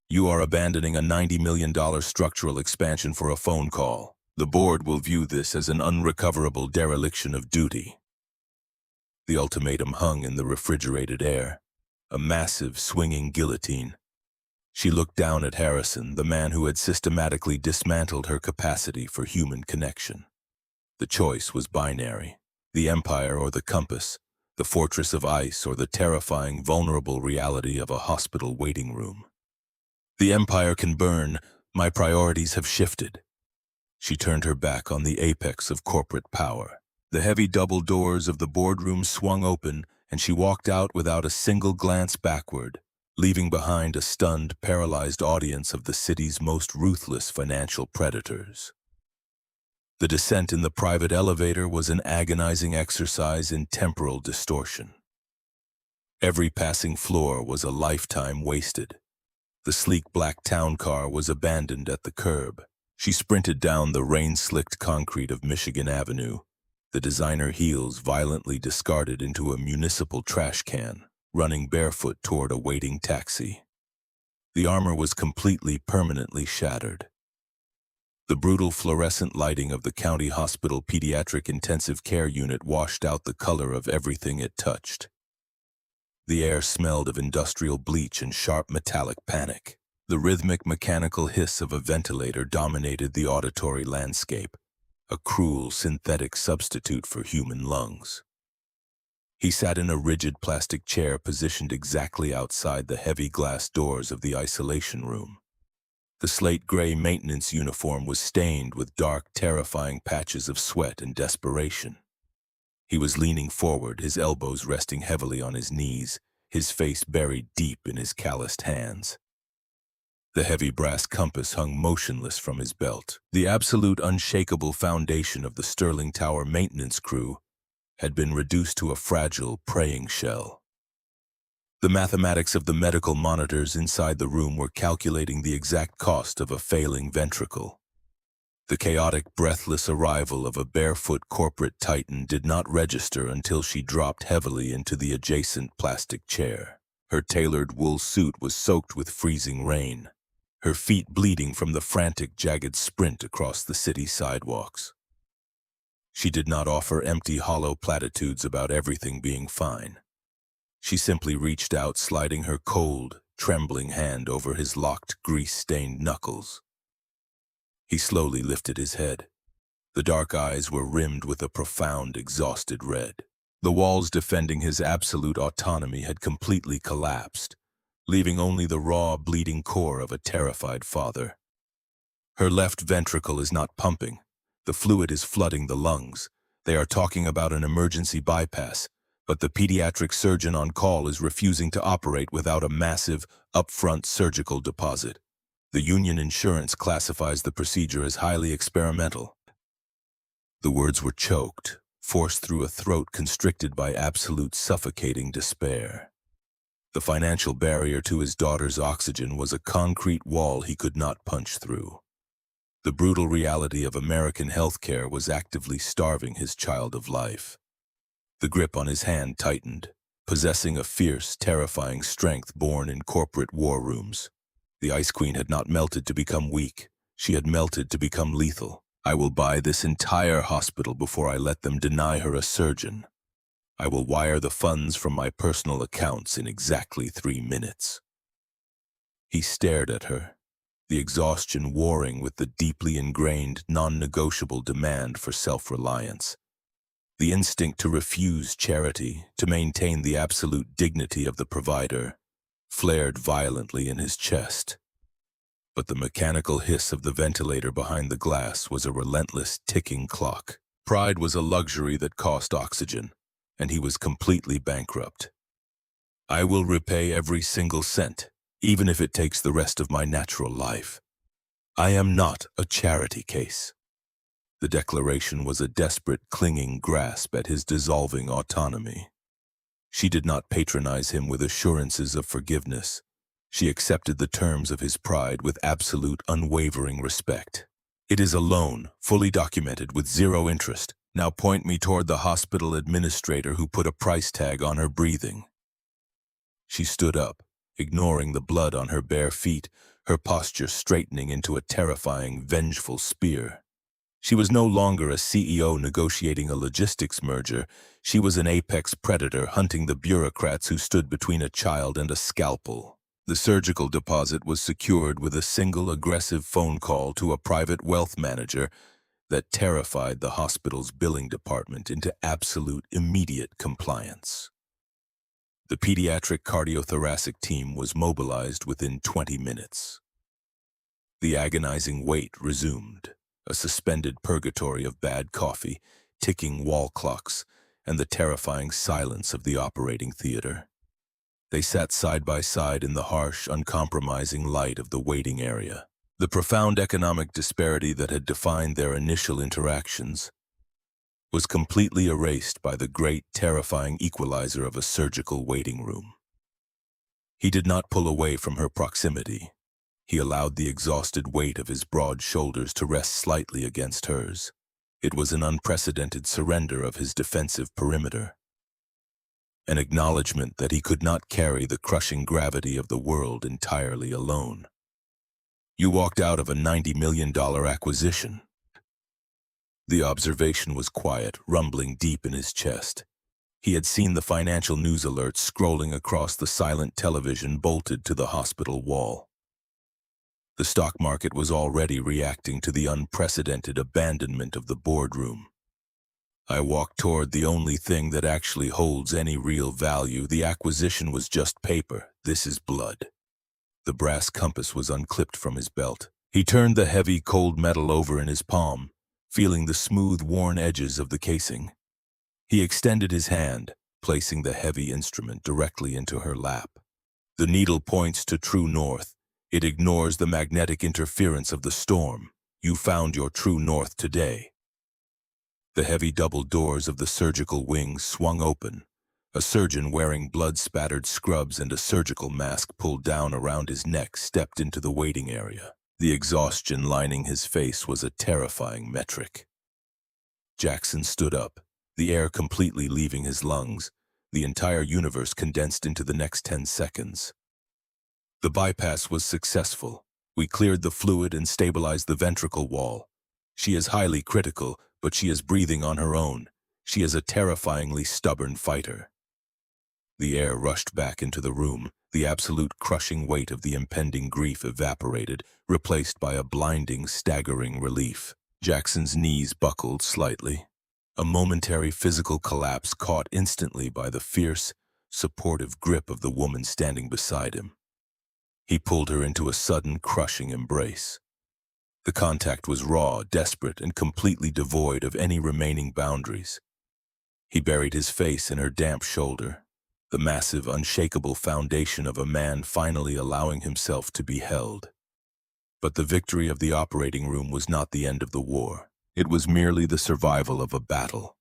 You are abandoning a $90 million structural expansion for a phone call. The board will view this as an unrecoverable dereliction of duty." The ultimatum hung in the refrigerated air, a massive, swinging guillotine. She looked down at Harrison, the man who had systematically dismantled her capacity for human connection. The choice was binary: the empire or the compass, the fortress of ice or the terrifying, vulnerable reality of a hospital waiting room. "The empire can burn. My priorities have shifted." She turned her back on the apex of corporate power. The heavy double doors of the boardroom swung open, and she walked out without a single glance backward, leaving behind a stunned, paralyzed audience of the city's most ruthless financial predators. The descent in the private elevator was an agonizing exercise in temporal distortion. Every passing floor was a lifetime wasted. The sleek black town car was abandoned at the curb. She sprinted down the rain-slicked concrete of Michigan Avenue, the designer heels violently discarded into a municipal trash can, running barefoot toward a waiting taxi. The armor was completely, permanently shattered. The brutal fluorescent lighting of the county hospital pediatric intensive care unit washed out the color of everything it touched. The air smelled of industrial bleach and sharp metallic panic. The rhythmic mechanical hiss of a ventilator dominated the auditory landscape, a cruel synthetic substitute for human lungs. He sat in a rigid plastic chair positioned exactly outside the heavy glass doors of the isolation room. The slate-gray maintenance uniform was stained with dark, terrifying patches of sweat and desperation. He was leaning forward, his elbows resting heavily on his knees, his face buried deep in his calloused hands. The heavy brass compass hung motionless from his belt. The absolute unshakable foundation of the Sterling Tower maintenance crew had been reduced to a fragile, praying shell. The mathematics of the medical monitors inside the room were calculating the exact cost of a failing ventricle. The chaotic, breathless arrival of a barefoot corporate titan did not register until she dropped heavily into the adjacent plastic chair. Her tailored wool suit was soaked with freezing rain, her feet bleeding from the frantic, jagged sprint across the city sidewalks. She did not offer empty, hollow platitudes about everything being fine. She simply reached out, sliding her cold, trembling hand over his locked, grease-stained knuckles. He slowly lifted his head. The dark eyes were rimmed with a profound, exhausted red. The walls defending his absolute autonomy had completely collapsed, leaving only the raw, bleeding core of a terrified father. "Her left ventricle is not pumping. The fluid is flooding the lungs. They are talking about an emergency bypass, but the pediatric surgeon on call is refusing to operate without a massive, upfront surgical deposit. The union insurance classifies the procedure as highly experimental." The words were choked, forced through a throat constricted by absolute suffocating despair. The financial barrier to his daughter's oxygen was a concrete wall he could not punch through. The brutal reality of American healthcare was actively starving his child of life. The grip on his hand tightened, possessing a fierce, terrifying strength born in corporate war rooms. The Ice Queen had not melted to become weak. She had melted to become lethal. "I will buy this entire hospital before I let them deny her a surgeon. I will wire the funds from my personal accounts in exactly 3 minutes." He stared at her, the exhaustion warring with the deeply ingrained, non-negotiable demand for self-reliance. The instinct to refuse charity, to maintain the absolute dignity of the provider, flared violently in his chest. But the mechanical hiss of the ventilator behind the glass was a relentless, ticking clock. Pride was a luxury that cost oxygen, and he was completely bankrupt. I will repay every single cent, even if it takes the rest of my natural life. I am not a charity case. The declaration was a desperate, clinging grasp at his dissolving autonomy. She did not patronize him with assurances of forgiveness. She accepted the terms of his pride with absolute, unwavering respect. It is a loan, fully documented with zero interest. Now point me toward the hospital administrator who put a price tag on her breathing. She stood up, ignoring the blood on her bare feet, her posture straightening into a terrifying, vengeful spear. She was no longer a CEO negotiating a logistics merger. She was an apex predator hunting the bureaucrats who stood between a child and a scalpel. The surgical deposit was secured with a single aggressive phone call to a private wealth manager that terrified the hospital's billing department into absolute immediate compliance. The pediatric cardiothoracic team was mobilized within 20 minutes. The agonizing wait resumed, a suspended purgatory of bad coffee, ticking wall clocks, and the terrifying silence of the operating theater. They sat side by side in the harsh, uncompromising light of the waiting area. The profound economic disparity that had defined their initial interactions was completely erased by the great, terrifying equalizer of a surgical waiting room. He did not pull away from her proximity. He allowed the exhausted weight of his broad shoulders to rest slightly against hers. It was an unprecedented surrender of his defensive perimeter, an acknowledgement that he could not carry the crushing gravity of the world entirely alone. You walked out of a $90 million acquisition. The observation was quiet, rumbling deep in his chest. He had seen the financial news alerts scrolling across the silent television bolted to the hospital wall. The stock market was already reacting to the unprecedented abandonment of the boardroom. I walked toward the only thing that actually holds any real value. The acquisition was just paper. This is blood. The brass compass was unclipped from his belt. He turned the heavy, cold metal over in his palm, feeling the smooth, worn edges of the casing. He extended his hand, placing the heavy instrument directly into her lap. The needle points to true north. It ignores the magnetic interference of the storm. You found your true north today. The heavy double doors of the surgical wing swung open. A surgeon wearing blood-spattered scrubs and a surgical mask pulled down around his neck stepped into the waiting area. The exhaustion lining his face was a terrifying metric. Jackson stood up, the air completely leaving his lungs, the entire universe condensed into the next 10 seconds. The bypass was successful. We cleared the fluid and stabilized the ventricle wall. She is highly critical, but she is breathing on her own. She is a terrifyingly stubborn fighter. The air rushed back into the room. The absolute crushing weight of the impending grief evaporated, replaced by a blinding, staggering relief. Jackson's knees buckled slightly. A momentary physical collapse caught instantly by the fierce, supportive grip of the woman standing beside him. He pulled her into a sudden, crushing embrace. The contact was raw, desperate, and completely devoid of any remaining boundaries. He buried his face in her damp shoulder, the massive, unshakable foundation of a man finally allowing himself to be held. But the victory of the operating room was not the end of the war. It was merely the survival of a battle.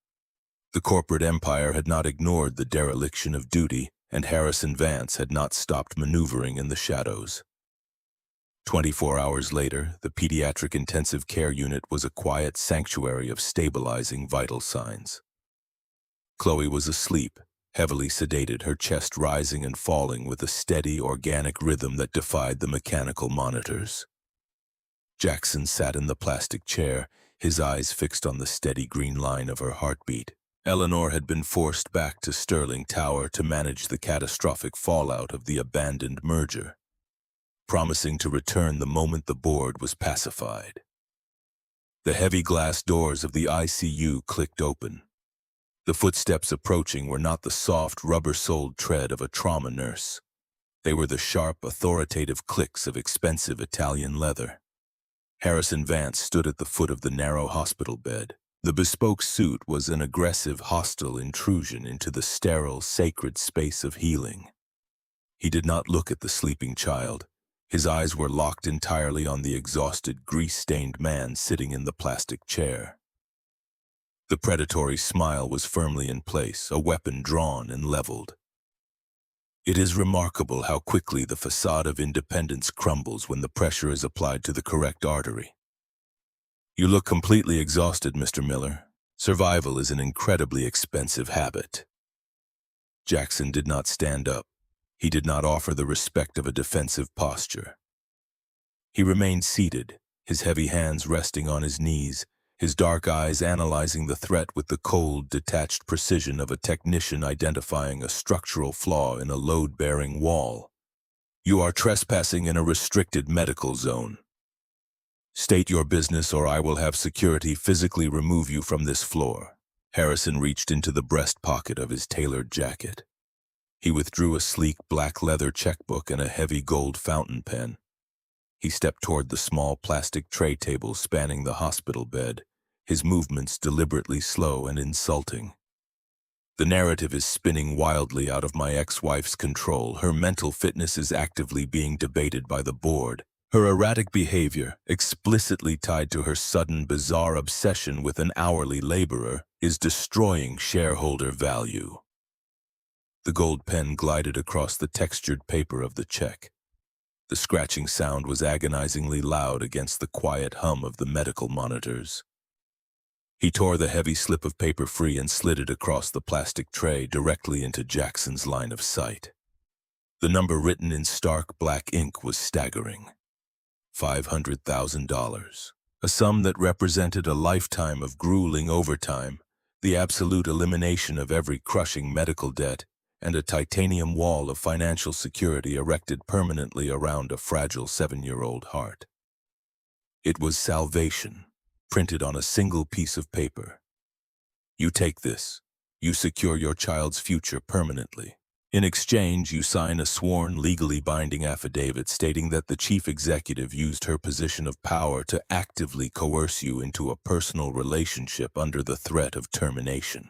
The corporate empire had not ignored the dereliction of duty, and Harrison Vance had not stopped maneuvering in the shadows. 24 hours later, the pediatric intensive care unit was a quiet sanctuary of stabilizing vital signs. Chloe was asleep, heavily sedated, her chest rising and falling with a steady, organic rhythm that defied the mechanical monitors. Jackson sat in the plastic chair, his eyes fixed on the steady green line of her heartbeat. Eleanor had been forced back to Sterling Tower to manage the catastrophic fallout of the abandoned merger, promising to return the moment the board was pacified. The heavy glass doors of the ICU clicked open. The footsteps approaching were not the soft, rubber-soled tread of a trauma nurse. They were the sharp, authoritative clicks of expensive Italian leather. Harrison Vance stood at the foot of the narrow hospital bed. The bespoke suit was an aggressive, hostile intrusion into the sterile, sacred space of healing. He did not look at the sleeping child. His eyes were locked entirely on the exhausted, grease-stained man sitting in the plastic chair. The predatory smile was firmly in place, a weapon drawn and leveled. It is remarkable how quickly the facade of independence crumbles when the pressure is applied to the correct artery. You look completely exhausted, Mr. Miller. Survival is an incredibly expensive habit. Jackson did not stand up. He did not offer the respect of a defensive posture. He remained seated, his heavy hands resting on his knees, his dark eyes analyzing the threat with the cold, detached precision of a technician identifying a structural flaw in a load-bearing wall. You are trespassing in a restricted medical zone. State your business or I will have security physically remove you from this floor. Harrison reached into the breast pocket of his tailored jacket. He withdrew a sleek black leather checkbook and a heavy gold fountain pen. He stepped toward the small plastic tray table spanning the hospital bed, his movements deliberately slow and insulting. The narrative is spinning wildly out of my ex-wife's control. Her mental fitness is actively being debated by the board. Her erratic behavior, explicitly tied to her sudden, bizarre obsession with an hourly laborer, is destroying shareholder value. The gold pen glided across the textured paper of the check. The scratching sound was agonizingly loud against the quiet hum of the medical monitors. He tore the heavy slip of paper free and slid it across the plastic tray directly into Jackson's line of sight. The number written in stark black ink was staggering. $500,000, a sum that represented a lifetime of grueling overtime, the absolute elimination of every crushing medical debt, and a titanium wall of financial security erected permanently around a fragile 7-year-old heart. It was salvation, printed on a single piece of paper. You take this, you secure your child's future permanently. In exchange, you sign a sworn, legally binding affidavit stating that the chief executive used her position of power to actively coerce you into a personal relationship under the threat of termination.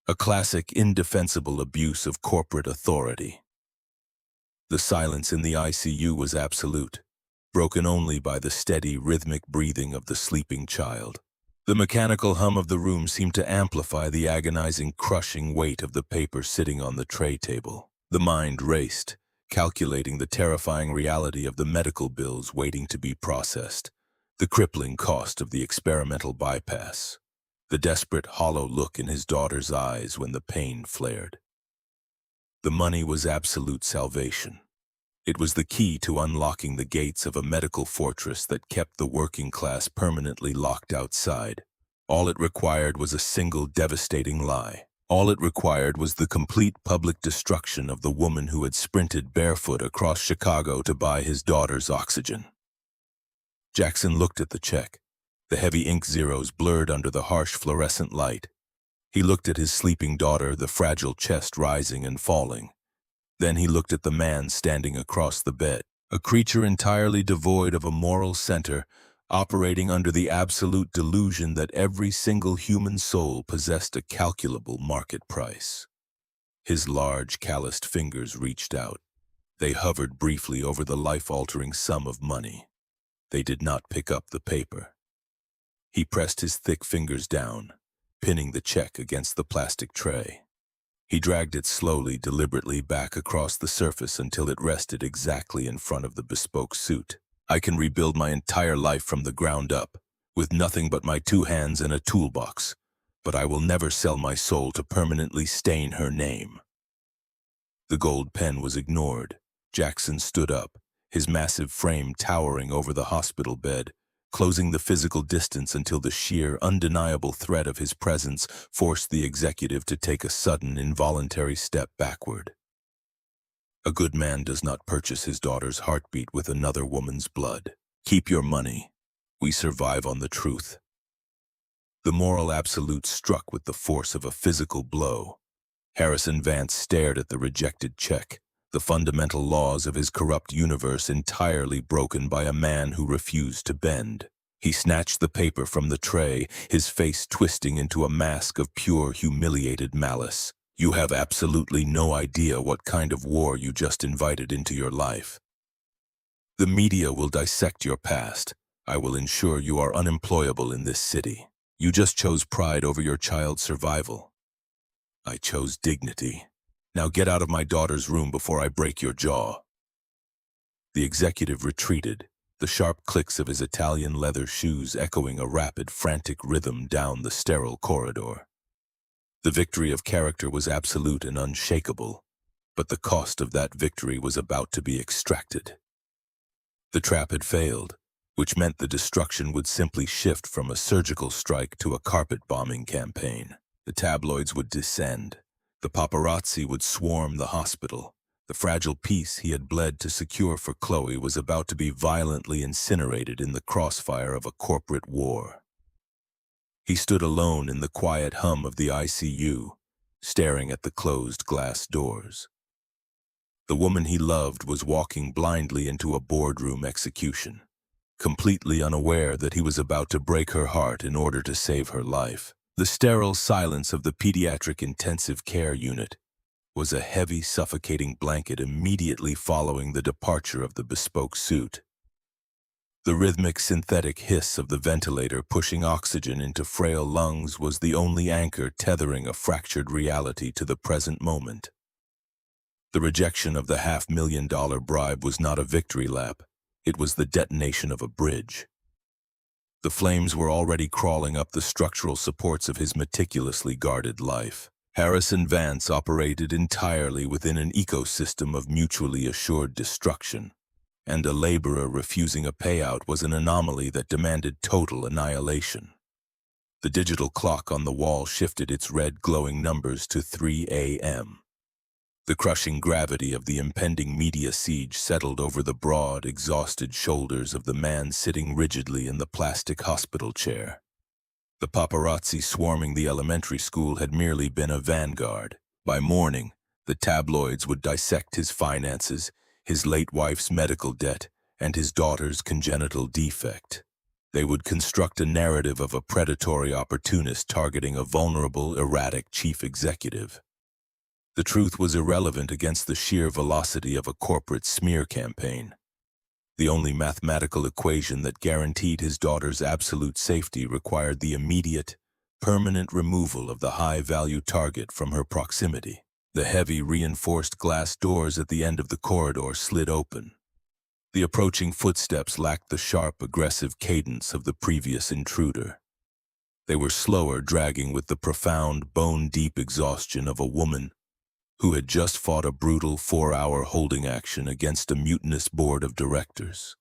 A classic, indefensible abuse of corporate authority. The silence in the ICU was absolute, broken only by the steady, rhythmic breathing of the sleeping child. The mechanical hum of the room seemed to amplify the agonizing, crushing weight of the paper sitting on the tray table. The mind raced, calculating the terrifying reality of the medical bills waiting to be processed, the crippling cost of the experimental bypass, the desperate, hollow look in his daughter's eyes when the pain flared. The money was absolute salvation. It was the key to unlocking the gates of a medical fortress that kept the working class permanently locked outside. All it required was a single devastating lie. All it required was the complete public destruction of the woman who had sprinted barefoot across Chicago to buy his daughter's oxygen. Jackson looked at the check, the heavy ink zeros blurred under the harsh fluorescent light. He looked at his sleeping daughter, the fragile chest rising and falling. Then he looked at the man standing across the bed, a creature entirely devoid of a moral center, operating under the absolute delusion that every single human soul possessed a calculable market price. His large, calloused fingers reached out. They hovered briefly over the life-altering sum of money. They did not pick up the paper. He pressed his thick fingers down, pinning the check against the plastic tray. He dragged it slowly, deliberately back across the surface until it rested exactly in front of the bespoke suit. I can rebuild my entire life from the ground up, with nothing but my 2 hands and a toolbox, but I will never sell my soul to permanently stain her name. The gold pen was ignored. Jackson stood up, his massive frame towering over the hospital bed, closing the physical distance until the sheer, undeniable threat of his presence forced the executive to take a sudden, involuntary step backward. A good man does not purchase his daughter's heartbeat with another woman's blood. Keep your money. We survive on the truth. The moral absolute struck with the force of a physical blow. Harrison Vance stared at the rejected check, the fundamental laws of his corrupt universe entirely broken by a man who refused to bend. He snatched the paper from the tray, his face twisting into a mask of pure, humiliated malice. You have absolutely no idea what kind of war you just invited into your life. The media will dissect your past. I will ensure you are unemployable in this city. You just chose pride over your child's survival. I chose dignity. Now get out of my daughter's room before I break your jaw. The executive retreated, the sharp clicks of his Italian leather shoes echoing a rapid, frantic rhythm down the sterile corridor. The victory of character was absolute and unshakable, but the cost of that victory was about to be extracted. The trap had failed, which meant the destruction would simply shift from a surgical strike to a carpet-bombing campaign. The tabloids would descend. The paparazzi would swarm the hospital. The fragile peace he had bled to secure for Chloe was about to be violently incinerated in the crossfire of a corporate war. He stood alone in the quiet hum of the ICU, staring at the closed glass doors. The woman he loved was walking blindly into a boardroom execution, completely unaware that he was about to break her heart in order to save her life. The sterile silence of the pediatric intensive care unit was a heavy, suffocating blanket immediately following the departure of the bespoke suit. The rhythmic synthetic hiss of the ventilator pushing oxygen into frail lungs was the only anchor tethering a fractured reality to the present moment. The rejection of the $500,000 bribe was not a victory lap, it was the detonation of a bridge. The flames were already crawling up the structural supports of his meticulously guarded life. Harrison Vance operated entirely within an ecosystem of mutually assured destruction, and a laborer refusing a payout was an anomaly that demanded total annihilation. The digital clock on the wall shifted its red glowing numbers to 3 a.m. The crushing gravity of the impending media siege settled over the broad, exhausted shoulders of the man sitting rigidly in the plastic hospital chair. The paparazzi swarming the elementary school had merely been a vanguard. By morning, the tabloids would dissect his finances, his late wife's medical debt, and his daughter's congenital defect. They would construct a narrative of a predatory opportunist targeting a vulnerable, erratic chief executive. The truth was irrelevant against the sheer velocity of a corporate smear campaign. The only mathematical equation that guaranteed his daughter's absolute safety required the immediate, permanent removal of the high-value target from her proximity. The heavy, reinforced glass doors at the end of the corridor slid open. The approaching footsteps lacked the sharp, aggressive cadence of the previous intruder. They were slower, dragging with the profound, bone-deep exhaustion of a woman who had just fought a brutal 4-hour holding action against a mutinous board of directors.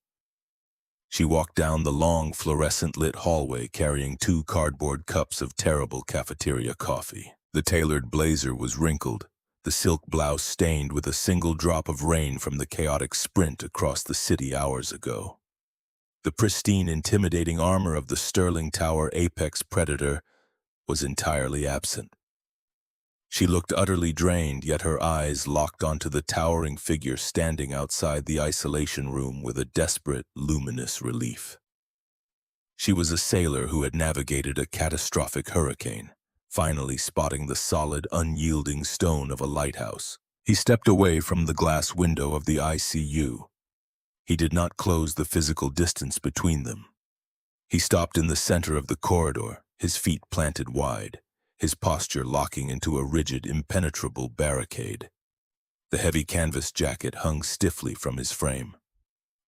She walked down the long, fluorescent-lit hallway carrying 2 cardboard cups of terrible cafeteria coffee. The tailored blazer was wrinkled, the silk blouse stained with a single drop of rain from the chaotic sprint across the city hours ago. The pristine, intimidating armor of the Sterling Tower apex predator was entirely absent. She looked utterly drained, yet her eyes locked onto the towering figure standing outside the isolation room with a desperate, luminous relief. She was a sailor who had navigated a catastrophic hurricane, finally spotting the solid, unyielding stone of a lighthouse. He stepped away from the glass window of the ICU. He did not close the physical distance between them. He stopped in the center of the corridor, his feet planted wide, his posture locking into a rigid, impenetrable barricade. The heavy canvas jacket hung stiffly from his frame.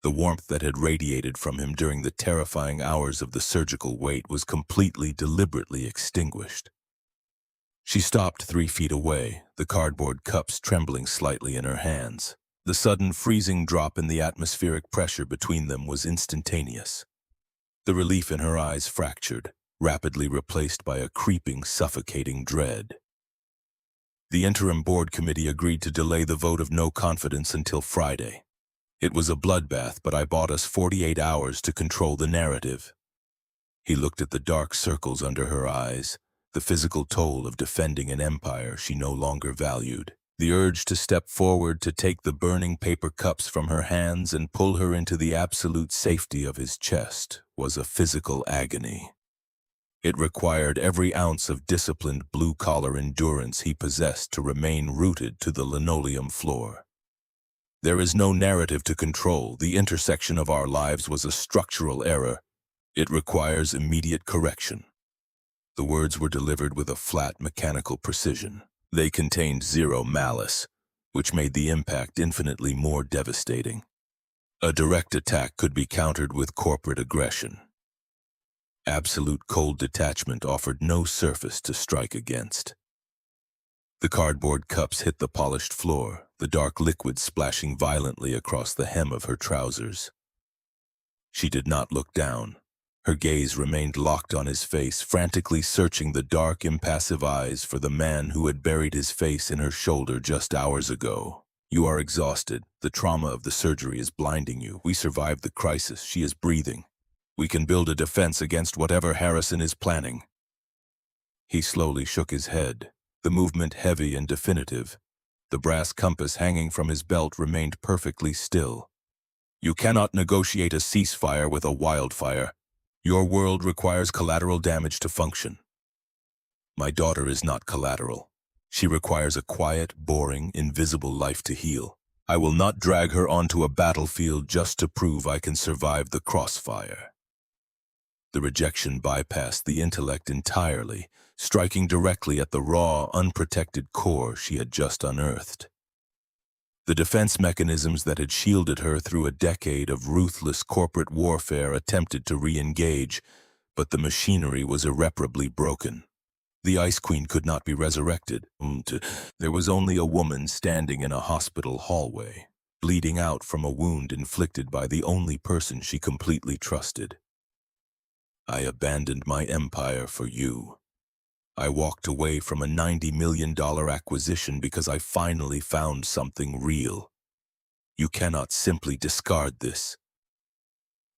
The warmth that had radiated from him during the terrifying hours of the surgical wait was completely, deliberately extinguished. She stopped 3 feet away, the cardboard cups trembling slightly in her hands. The sudden freezing drop in the atmospheric pressure between them was instantaneous. The relief in her eyes fractured, rapidly replaced by a creeping, suffocating dread. The interim board committee agreed to delay the vote of no confidence until Friday. It was a bloodbath, but I bought us 48 hours to control the narrative. He looked at the dark circles under her eyes, the physical toll of defending an empire she no longer valued. The urge to step forward to take the burning paper cups from her hands and pull her into the absolute safety of his chest was a physical agony. It required every ounce of disciplined blue-collar endurance he possessed to remain rooted to the linoleum floor. There is no narrative to control. The intersection of our lives was a structural error. It requires immediate correction. The words were delivered with a flat, mechanical precision. They contained zero malice, which made the impact infinitely more devastating. A direct attack could be countered with corporate aggression. Absolute cold detachment offered no surface to strike against. The cardboard cups hit the polished floor, the dark liquid splashing violently across the hem of her trousers. She did not look down. Her gaze remained locked on his face, frantically searching the dark, impassive eyes for the man who had buried his face in her shoulder just hours ago. You are exhausted. The trauma of the surgery is blinding you. We survived the crisis. She is breathing. We can build a defense against whatever Harrison is planning. He slowly shook his head, the movement heavy and definitive. The brass compass hanging from his belt remained perfectly still. You cannot negotiate a ceasefire with a wildfire. Your world requires collateral damage to function. My daughter is not collateral. She requires a quiet, boring, invisible life to heal. I will not drag her onto a battlefield just to prove I can survive the crossfire. The rejection bypassed the intellect entirely, striking directly at the raw, unprotected core she had just unearthed. The defense mechanisms that had shielded her through a decade of ruthless corporate warfare attempted to re-engage, but the machinery was irreparably broken. The Ice Queen could not be resurrected. There was only a woman standing in a hospital hallway, bleeding out from a wound inflicted by the only person she completely trusted. I abandoned my empire for you. I walked away from a $90 million acquisition because I finally found something real. You cannot simply discard this.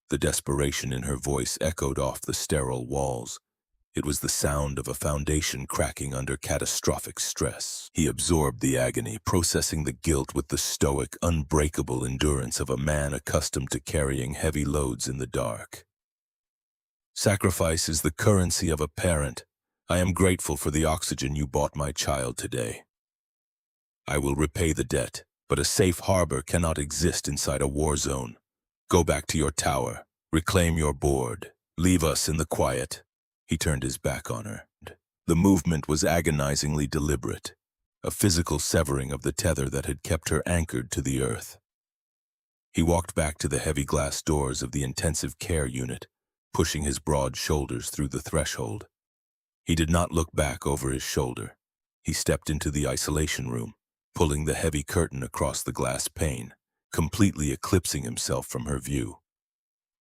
The desperation in her voice echoed off the sterile walls. It was the sound of a foundation cracking under catastrophic stress. He absorbed the agony, processing the guilt with the stoic, unbreakable endurance of a man accustomed to carrying heavy loads in the dark. Sacrifice is the currency of a parent. I am grateful for the oxygen you bought my child today. I will repay the debt, but a safe harbor cannot exist inside a war zone. Go back to your tower. Reclaim your board. Leave us in the quiet. He turned his back on her. The movement was agonizingly deliberate, a physical severing of the tether that had kept her anchored to the earth. He walked back to the heavy glass doors of the intensive care unit, pushing his broad shoulders through the threshold. He did not look back over his shoulder. He stepped into the isolation room, pulling the heavy curtain across the glass pane, completely eclipsing himself from her view.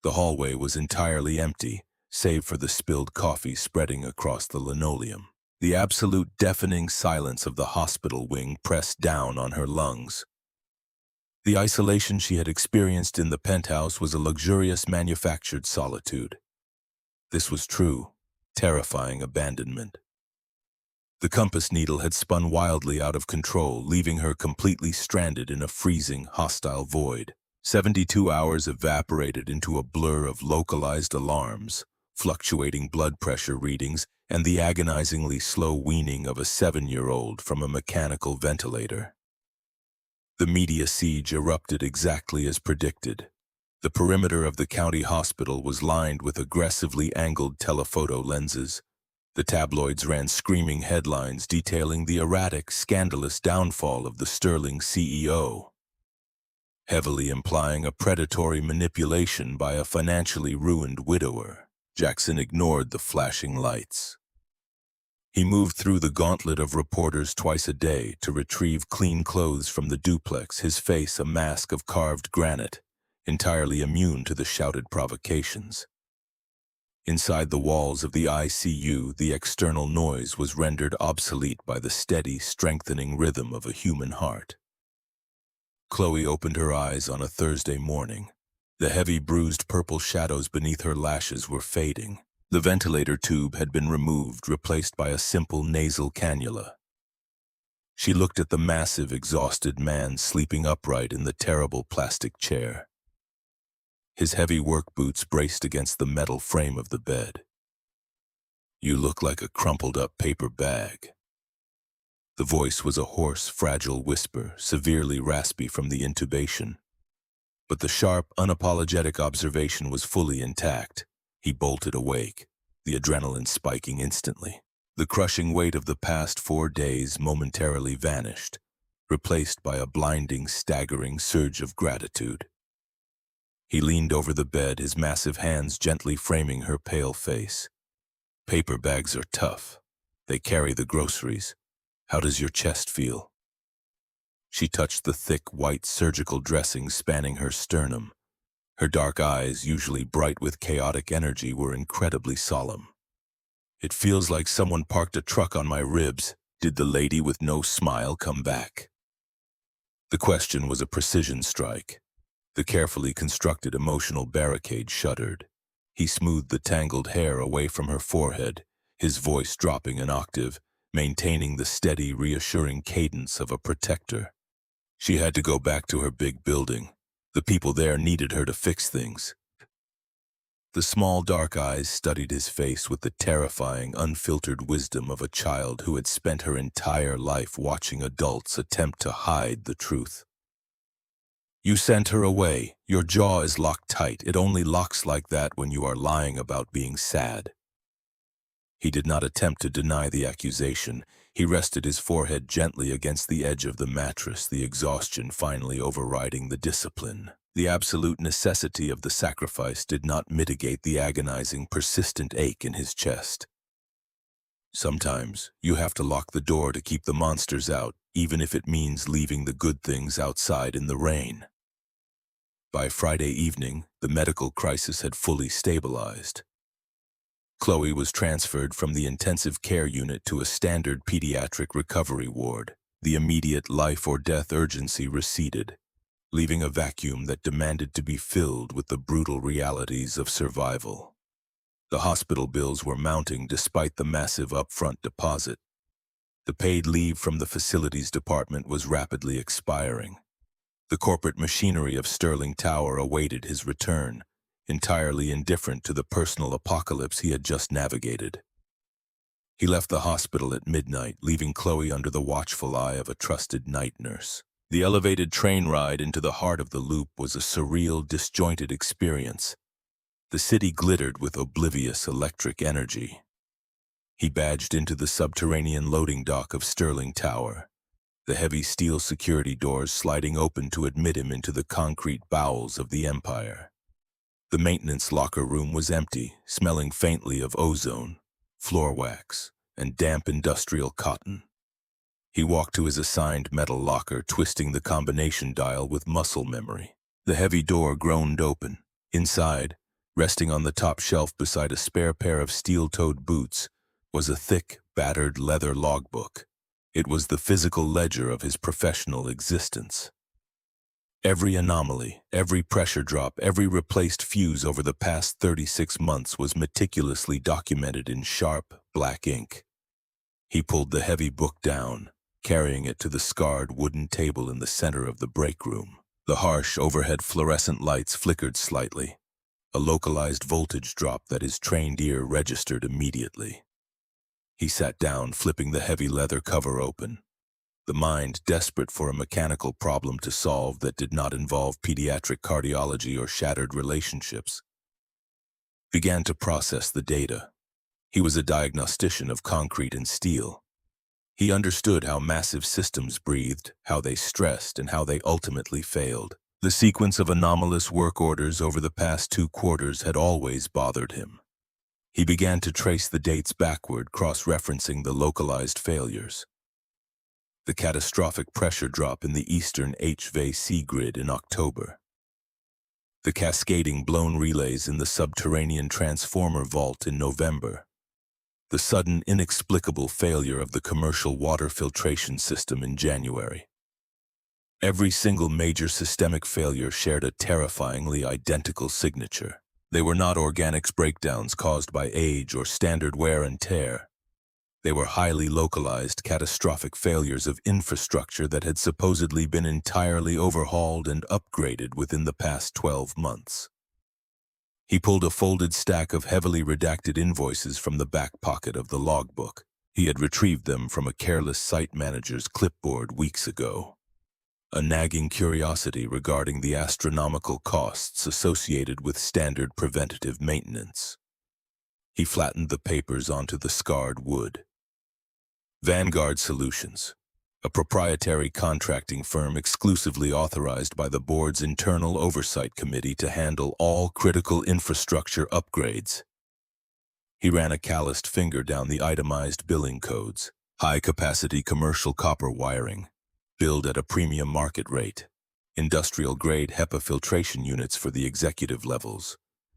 The hallway was entirely empty, save for the spilled coffee spreading across the linoleum. The absolute deafening silence of the hospital wing pressed down on her lungs. The isolation she had experienced in the penthouse was a luxurious manufactured solitude. This was true, terrifying abandonment. The compass needle had spun wildly out of control, leaving her completely stranded in a freezing, hostile void. 72 hours evaporated into a blur of localized alarms, fluctuating blood pressure readings, and the agonizingly slow weaning of a 7-year-old from a mechanical ventilator. The media siege erupted exactly as predicted. The perimeter of the county hospital was lined with aggressively angled telephoto lenses. The tabloids ran screaming headlines detailing the erratic, scandalous downfall of the Sterling CEO, heavily implying a predatory manipulation by a financially ruined widower. Jackson ignored the flashing lights. He moved through the gauntlet of reporters twice a day to retrieve clean clothes from the duplex, his face a mask of carved granite, entirely immune to the shouted provocations. Inside the walls of the ICU, the external noise was rendered obsolete by the steady, strengthening rhythm of a human heart. Chloe opened her eyes on a Thursday morning. The heavy, bruised purple shadows beneath her lashes were fading. The ventilator tube had been removed, replaced by a simple nasal cannula. She looked at the massive, exhausted man sleeping upright in the terrible plastic chair. His heavy work boots braced against the metal frame of the bed. "You look like a crumpled-up paper bag." The voice was a hoarse, fragile whisper, severely raspy from the intubation. But the sharp, unapologetic observation was fully intact. He bolted awake, the adrenaline spiking instantly. The crushing weight of the past 4 days momentarily vanished, replaced by a blinding, staggering surge of gratitude. He leaned over the bed, his massive hands gently framing her pale face. "Paper bags are tough. They carry the groceries. How does your chest feel?" She touched the thick, white surgical dressing spanning her sternum. Her dark eyes, usually bright with chaotic energy, were incredibly solemn. "It feels like someone parked a truck on my ribs." Did the lady with no smile come back? The question was a precision strike. The carefully constructed emotional barricade shuddered. He smoothed the tangled hair away from her forehead, his voice dropping an octave, maintaining the steady, reassuring cadence of a protector. She had to go back to her big building. The people there needed her to fix things. The small dark eyes studied his face with the terrifying, unfiltered wisdom of a child who had spent her entire life watching adults attempt to hide the truth. "You sent her away. Your jaw is locked tight. It only locks like that when you are lying about being sad." He did not attempt to deny the accusation. He rested his forehead gently against the edge of the mattress, the exhaustion finally overriding the discipline. The absolute necessity of the sacrifice did not mitigate the agonizing, persistent ache in his chest. "Sometimes you have to lock the door to keep the monsters out, even if it means leaving the good things outside in the rain." By Friday evening, the medical crisis had fully stabilized. Chloe was transferred from the intensive care unit to a standard pediatric recovery ward. The immediate life or death urgency receded, leaving a vacuum that demanded to be filled with the brutal realities of survival. The hospital bills were mounting despite the massive upfront deposit. The paid leave from the facilities department was rapidly expiring. The corporate machinery of Sterling Tower awaited his return, entirely indifferent to the personal apocalypse he had just navigated. He left the hospital at midnight, leaving Chloe under the watchful eye of a trusted night nurse. The elevated train ride into the heart of the loop was a surreal, disjointed experience. The city glittered with oblivious electric energy. He badged into the subterranean loading dock of Sterling Tower, the heavy steel security doors sliding open to admit him into the concrete bowels of the empire. The maintenance locker room was empty, smelling faintly of ozone, floor wax, and damp industrial cotton. He walked to his assigned metal locker, twisting the combination dial with muscle memory. The heavy door groaned open. Inside, resting on the top shelf beside a spare pair of steel-toed boots, was a thick, battered leather logbook. It was the physical ledger of his professional existence. Every anomaly, every pressure drop, every replaced fuse over the past 36 months was meticulously documented in sharp, black ink. He pulled the heavy book down, carrying it to the scarred wooden table in the center of the break room. The harsh overhead fluorescent lights flickered slightly, a localized voltage drop that his trained ear registered immediately. He sat down, flipping the heavy leather cover open, the mind desperate for a mechanical problem to solve that did not involve pediatric cardiology or shattered relationships. Began to process the data. He was a diagnostician of concrete and steel. He understood how massive systems breathed, how they stressed, and how they ultimately failed. The sequence of anomalous work orders over the past 2 quarters had always bothered him. He began to trace the dates backward, cross-referencing the localized failures. The catastrophic pressure drop in the eastern HVAC grid in October. The cascading blown relays in the subterranean transformer vault in November. The sudden, inexplicable failure of the commercial water filtration system in January. Every single major systemic failure shared a terrifyingly identical signature. They were not organics breakdowns caused by age or standard wear and tear. They were highly localized, catastrophic failures of infrastructure that had supposedly been entirely overhauled and upgraded within the past 12 months. He pulled a folded stack of heavily redacted invoices from the back pocket of the logbook. He had retrieved them from a careless site manager's clipboard weeks ago. A nagging curiosity regarding the astronomical costs associated with standard preventative maintenance. He flattened the papers onto the scarred wood. Vanguard Solutions, a proprietary contracting firm exclusively authorized by the board's internal oversight committee to handle all critical infrastructure upgrades. He ran a calloused finger down the itemized billing codes. High-capacity commercial copper wiring, billed at a premium market rate. Industrial-grade HEPA filtration units for the executive levels.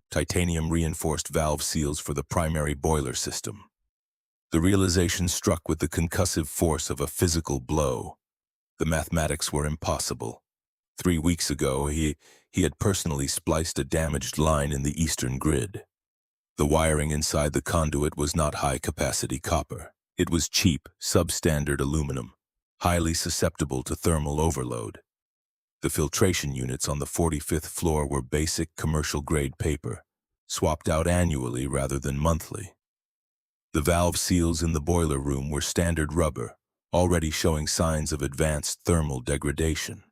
Titanium-reinforced valve seals for the primary boiler system. The realization struck with the concussive force of a physical blow. The mathematics were impossible. 3 weeks ago, he had personally spliced a damaged line in the eastern grid. The wiring inside the conduit was not high-capacity copper. It was cheap, substandard aluminum, highly susceptible to thermal overload. The filtration units on the 45th floor were basic commercial-grade paper, swapped out annually rather than monthly. The valve seals in the boiler room were standard rubber, already showing signs of advanced thermal degradation.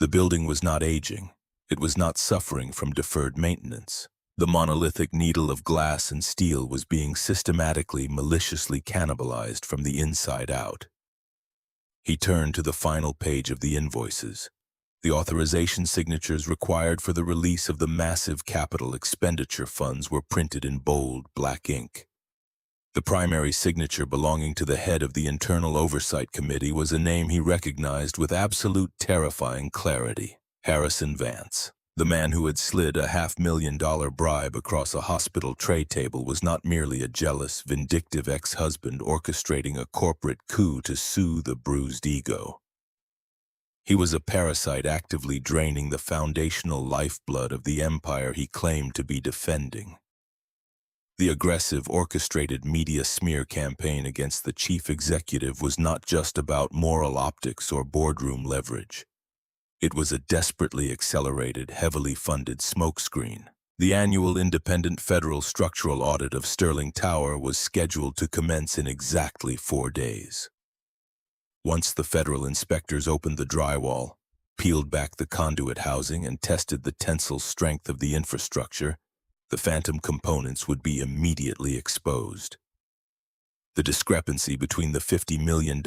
The building was not aging. It was not suffering from deferred maintenance. The monolithic needle of glass and steel was being systematically, maliciously cannibalized from the inside out. He turned to the final page of the invoices. The authorization signatures required for the release of the massive capital expenditure funds were printed in bold, black ink. The primary signature belonging to the head of the Internal Oversight Committee was a name he recognized with absolute terrifying clarity: Harrison Vance. The man who had slid a $500,000 bribe across a hospital tray table was not merely a jealous, vindictive ex-husband orchestrating a corporate coup to soothe a bruised ego. He was a parasite actively draining the foundational lifeblood of the empire he claimed to be defending. The aggressive, orchestrated media smear campaign against the chief executive was not just about moral optics or boardroom leverage. It was a desperately accelerated, heavily funded smokescreen. The annual independent federal structural audit of Sterling Tower was scheduled to commence in exactly 4 days. Once the federal inspectors opened the drywall, peeled back the conduit housing, and tested the tensile strength of the infrastructure, the phantom components would be immediately exposed. The discrepancy between the $50 million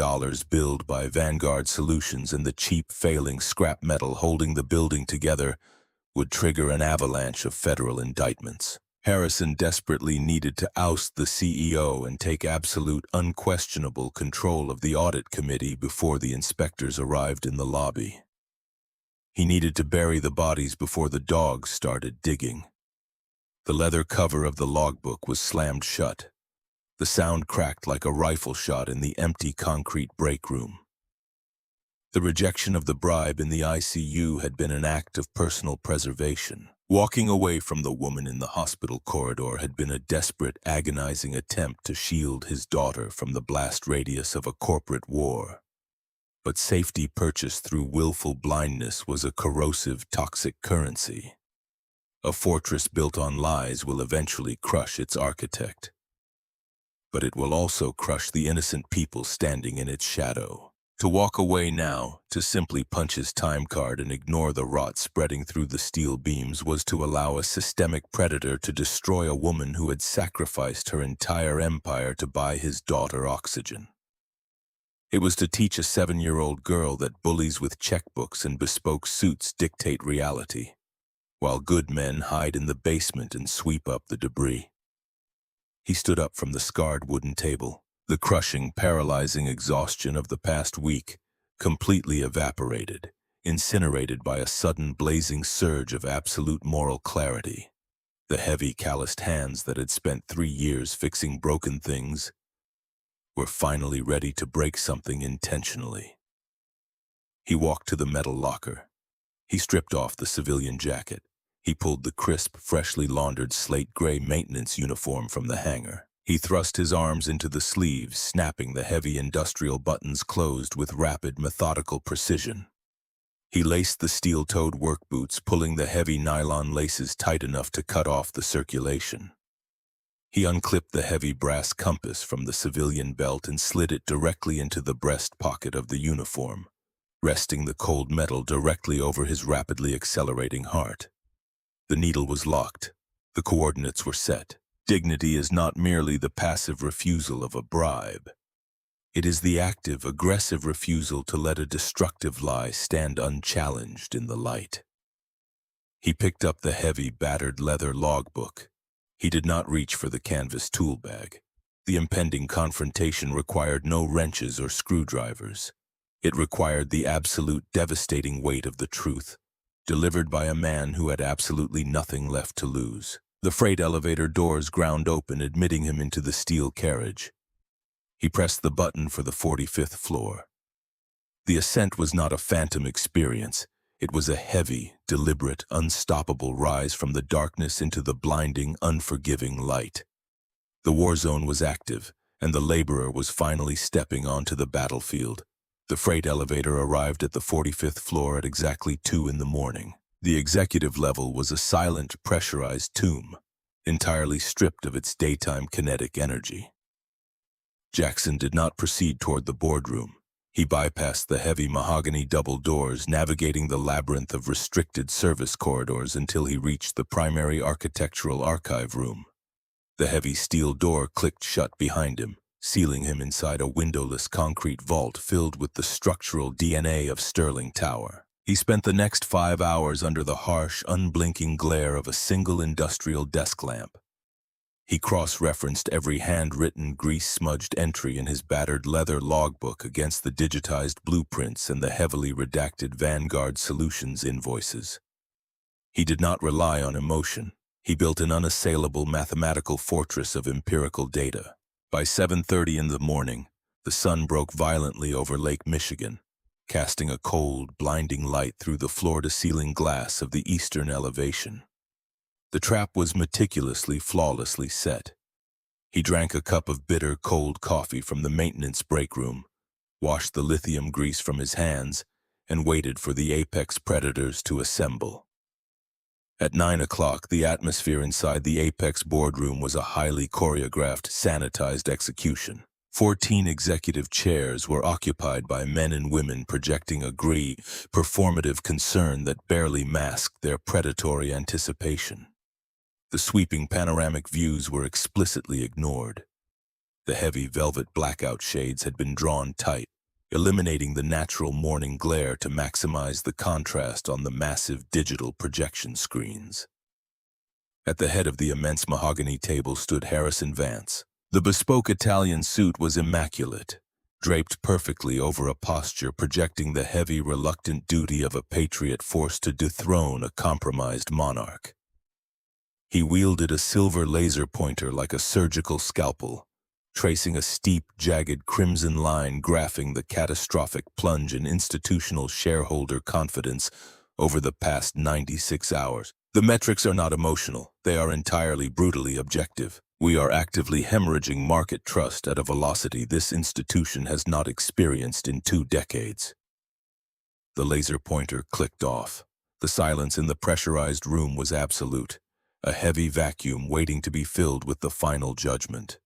billed by Vanguard Solutions and the cheap, failing scrap metal holding the building together would trigger an avalanche of federal indictments. Harrison desperately needed to oust the CEO and take absolute, unquestionable control of the audit committee before the inspectors arrived in the lobby. He needed to bury the bodies before the dogs started digging. The leather cover of the logbook was slammed shut. The sound cracked like a rifle shot in the empty concrete break room. The rejection of the bribe in the ICU had been an act of personal preservation. Walking away from the woman in the hospital corridor had been a desperate, agonizing attempt to shield his daughter from the blast radius of a corporate war. But safety purchased through willful blindness was a corrosive, toxic currency. A fortress built on lies will eventually crush its architect. But it will also crush the innocent people standing in its shadow. To walk away now, to simply punch his time card and ignore the rot spreading through the steel beams, was to allow a systemic predator to destroy a woman who had sacrificed her entire empire to buy his daughter oxygen. It was to teach a 7-year-old girl that bullies with checkbooks and bespoke suits dictate reality, while good men hide in the basement and sweep up the debris. He stood up from the scarred wooden table. The crushing, paralyzing exhaustion of the past week completely evaporated, incinerated by a sudden blazing surge of absolute moral clarity. The heavy, calloused hands that had spent 3 years fixing broken things were finally ready to break something intentionally. He walked to the metal locker. He stripped off the civilian jacket. He pulled the crisp, freshly laundered slate-gray maintenance uniform from the hanger. He thrust his arms into the sleeves, snapping the heavy industrial buttons closed with rapid, methodical precision. He laced the steel-toed work boots, pulling the heavy nylon laces tight enough to cut off the circulation. He unclipped the heavy brass compass from the civilian belt and slid it directly into the breast pocket of the uniform, resting the cold metal directly over his rapidly accelerating heart. The needle was locked. The coordinates were set. Dignity is not merely the passive refusal of a bribe. It is the active, aggressive refusal to let a destructive lie stand unchallenged in the light. He picked up the heavy, battered leather logbook. He did not reach for the canvas tool bag. The impending confrontation required no wrenches or screwdrivers. It required the absolute, devastating weight of the truth, delivered by a man who had absolutely nothing left to lose. The freight elevator doors ground open, admitting him into the steel carriage. He pressed the button for the 45th floor. The ascent was not a phantom experience. It was a heavy, deliberate, unstoppable rise from the darkness into the blinding, unforgiving light. The war zone was active, and the laborer was finally stepping onto the battlefield. The freight elevator arrived at the 45th floor at exactly 2 in the morning. The executive level was a silent, pressurized tomb, entirely stripped of its daytime kinetic energy. Jackson did not proceed toward the boardroom. He bypassed the heavy mahogany double doors, navigating the labyrinth of restricted service corridors until he reached the primary architectural archive room. The heavy steel door clicked shut behind him, sealing him inside a windowless concrete vault filled with the structural DNA of Sterling Tower. He spent the next 5 hours under the harsh, unblinking glare of a single industrial desk lamp. He cross-referenced every handwritten, grease-smudged entry in his battered leather logbook against the digitized blueprints and the heavily redacted Vanguard Solutions invoices. He did not rely on emotion. He built an unassailable mathematical fortress of empirical data. By 7:30 in the morning, the sun broke violently over Lake Michigan, casting a cold, blinding light through the floor-to-ceiling glass of the eastern elevation. The trap was meticulously, flawlessly set. He drank a cup of bitter, cold coffee from the maintenance break room, washed the lithium grease from his hands, and waited for the apex predators to assemble. At 9 o'clock, the atmosphere inside the apex boardroom was a highly choreographed, sanitized execution. 14 executive chairs were occupied by men and women projecting a performative concern that barely masked their predatory anticipation. The sweeping panoramic views were explicitly ignored. The heavy velvet blackout shades had been drawn tight, eliminating the natural morning glare to maximize the contrast on the massive digital projection screens. At the head of the immense mahogany table stood Harrison Vance. The bespoke Italian suit was immaculate, draped perfectly over a posture projecting the heavy, reluctant duty of a patriot forced to dethrone a compromised monarch. He wielded a silver laser pointer like a surgical scalpel, tracing a steep, jagged crimson line graphing the catastrophic plunge in institutional shareholder confidence over the past 96 hours. The metrics are not emotional. They are entirely brutally objective. We are actively hemorrhaging market trust at a velocity this institution has not experienced in 2 decades. The laser pointer clicked off. The silence in the pressurized room was absolute, a heavy vacuum waiting to be filled with the final judgment.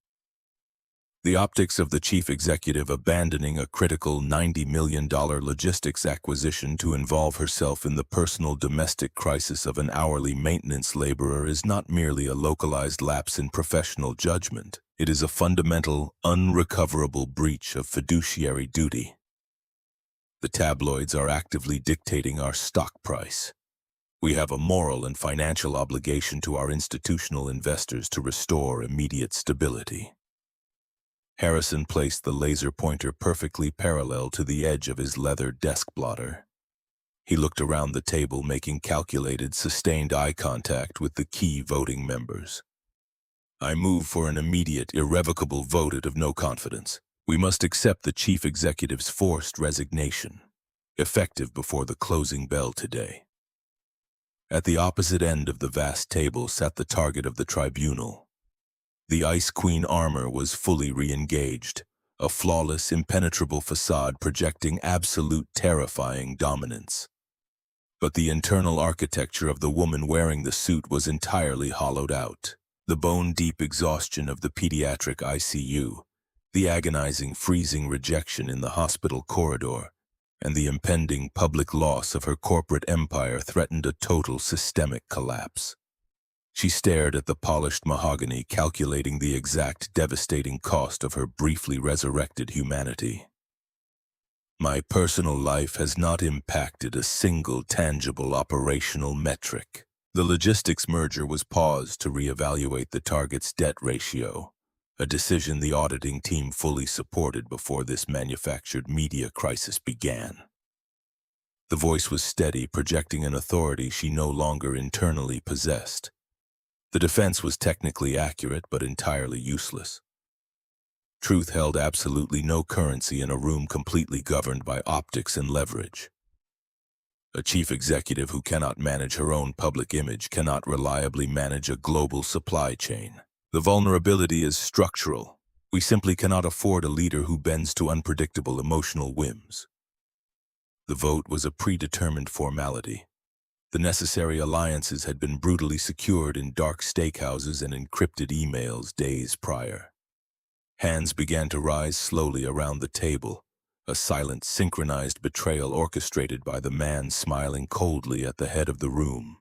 The optics of the chief executive abandoning a critical $90 million logistics acquisition to involve herself in the personal domestic crisis of an hourly maintenance laborer is not merely a localized lapse in professional judgment. It is a fundamental, unrecoverable breach of fiduciary duty. The tabloids are actively dictating our stock price. We have a moral and financial obligation to our institutional investors to restore immediate stability. Harrison placed the laser pointer perfectly parallel to the edge of his leather desk blotter. He looked around the table, making calculated, sustained eye contact with the key voting members. I move for an immediate, irrevocable vote of no confidence. We must accept the chief executive's forced resignation, effective before the closing bell today. At the opposite end of the vast table sat the target of the tribunal. The Ice Queen armor was fully re-engaged, a flawless, impenetrable facade projecting absolute, terrifying dominance. But the internal architecture of the woman wearing the suit was entirely hollowed out. The bone-deep exhaustion of the pediatric ICU, the agonizing, freezing rejection in the hospital corridor, and the impending public loss of her corporate empire threatened a total systemic collapse. She stared at the polished mahogany, calculating the exact devastating cost of her briefly resurrected humanity. My personal life has not impacted a single tangible operational metric. The logistics merger was paused to reevaluate the target's debt ratio, a decision the auditing team fully supported before this manufactured media crisis began. The voice was steady, projecting an authority she no longer internally possessed. The defense was technically accurate but entirely useless. Truth held absolutely no currency in a room completely governed by optics and leverage. A chief executive who cannot manage her own public image cannot reliably manage a global supply chain. The vulnerability is structural. We simply cannot afford a leader who bends to unpredictable emotional whims. The vote was a predetermined formality. The necessary alliances had been brutally secured in dark steakhouses and encrypted emails days prior. Hands began to rise slowly around the table, a silent, synchronized betrayal orchestrated by the man smiling coldly at the head of the room.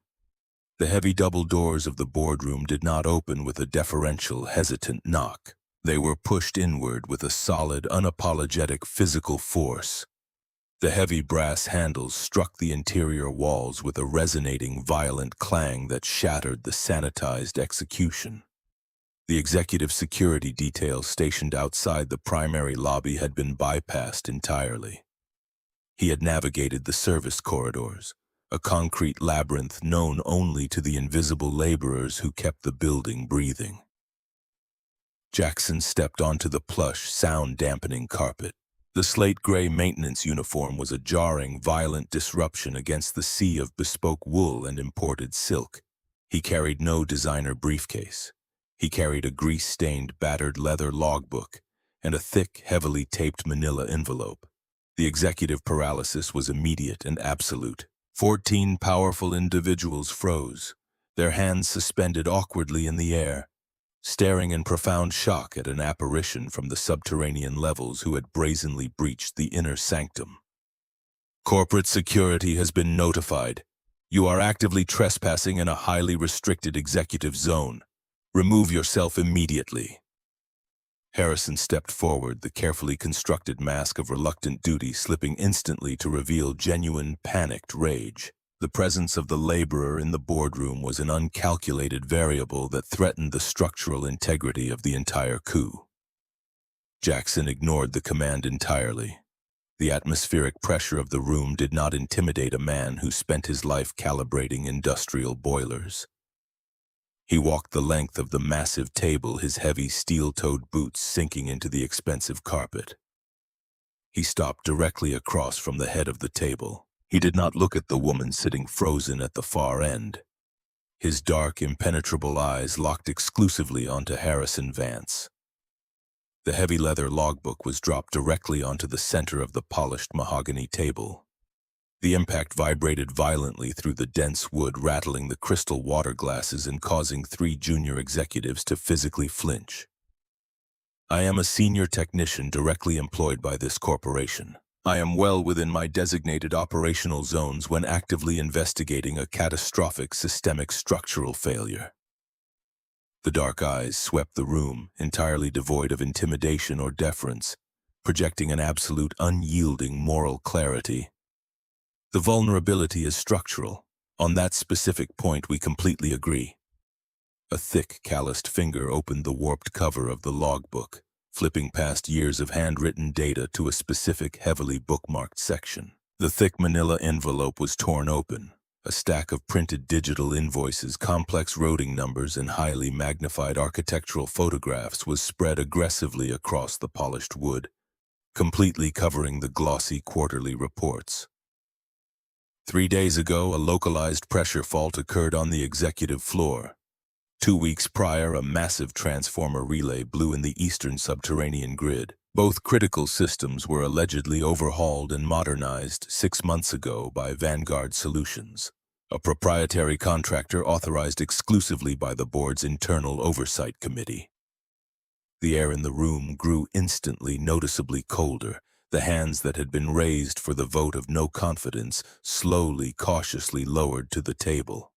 The heavy double doors of the boardroom did not open with a deferential, hesitant knock. They were pushed inward with a solid, unapologetic physical force. The heavy brass handles struck the interior walls with a resonating, violent clang that shattered the sanitized execution. The executive security detail stationed outside the primary lobby had been bypassed entirely. He had navigated the service corridors, a concrete labyrinth known only to the invisible laborers who kept the building breathing. Jackson stepped onto the plush, sound-dampening carpet. The slate-gray maintenance uniform was a jarring, violent disruption against the sea of bespoke wool and imported silk. He carried no designer briefcase. He carried a grease-stained, battered leather logbook and a thick, heavily taped manila envelope. The executive paralysis was immediate and absolute. 14 powerful individuals froze, their hands suspended awkwardly in the air, staring in profound shock at an apparition from the subterranean levels who had brazenly breached the inner sanctum. Corporate security has been notified. You are actively trespassing in a highly restricted executive zone. Remove yourself immediately. Harrison stepped forward, the carefully constructed mask of reluctant duty slipping instantly to reveal genuine, panicked rage. The presence of the laborer in the boardroom was an uncalculated variable that threatened the structural integrity of the entire coup. Jackson ignored the command entirely. The atmospheric pressure of the room did not intimidate a man who spent his life calibrating industrial boilers. He walked the length of the massive table, his heavy steel-toed boots sinking into the expensive carpet. He stopped directly across from the head of the table. He did not look at the woman sitting frozen at the far end. His dark, impenetrable eyes locked exclusively onto Harrison Vance. The heavy leather logbook was dropped directly onto the center of the polished mahogany table. The impact vibrated violently through the dense wood, rattling the crystal water glasses and causing 3 junior executives to physically flinch. I am a senior technician directly employed by this corporation. I am well within my designated operational zones when actively investigating a catastrophic systemic structural failure. The dark eyes swept the room, entirely devoid of intimidation or deference, projecting an absolute unyielding moral clarity. The vulnerability is structural. On that specific point, we completely agree. A thick, calloused finger opened the warped cover of the logbook, flipping past years of handwritten data to a specific, heavily bookmarked section. The thick manila envelope was torn open. A stack of printed digital invoices, complex routing numbers, and highly magnified architectural photographs was spread aggressively across the polished wood, completely covering the glossy quarterly reports. 3 days ago, a localized pressure fault occurred on the executive floor. 2 weeks prior, a massive transformer relay blew in the eastern subterranean grid. Both critical systems were allegedly overhauled and modernized 6 months ago by Vanguard Solutions, a proprietary contractor authorized exclusively by the board's internal oversight committee. The air in the room grew instantly noticeably colder. The hands that had been raised for the vote of no confidence slowly, cautiously lowered to the table.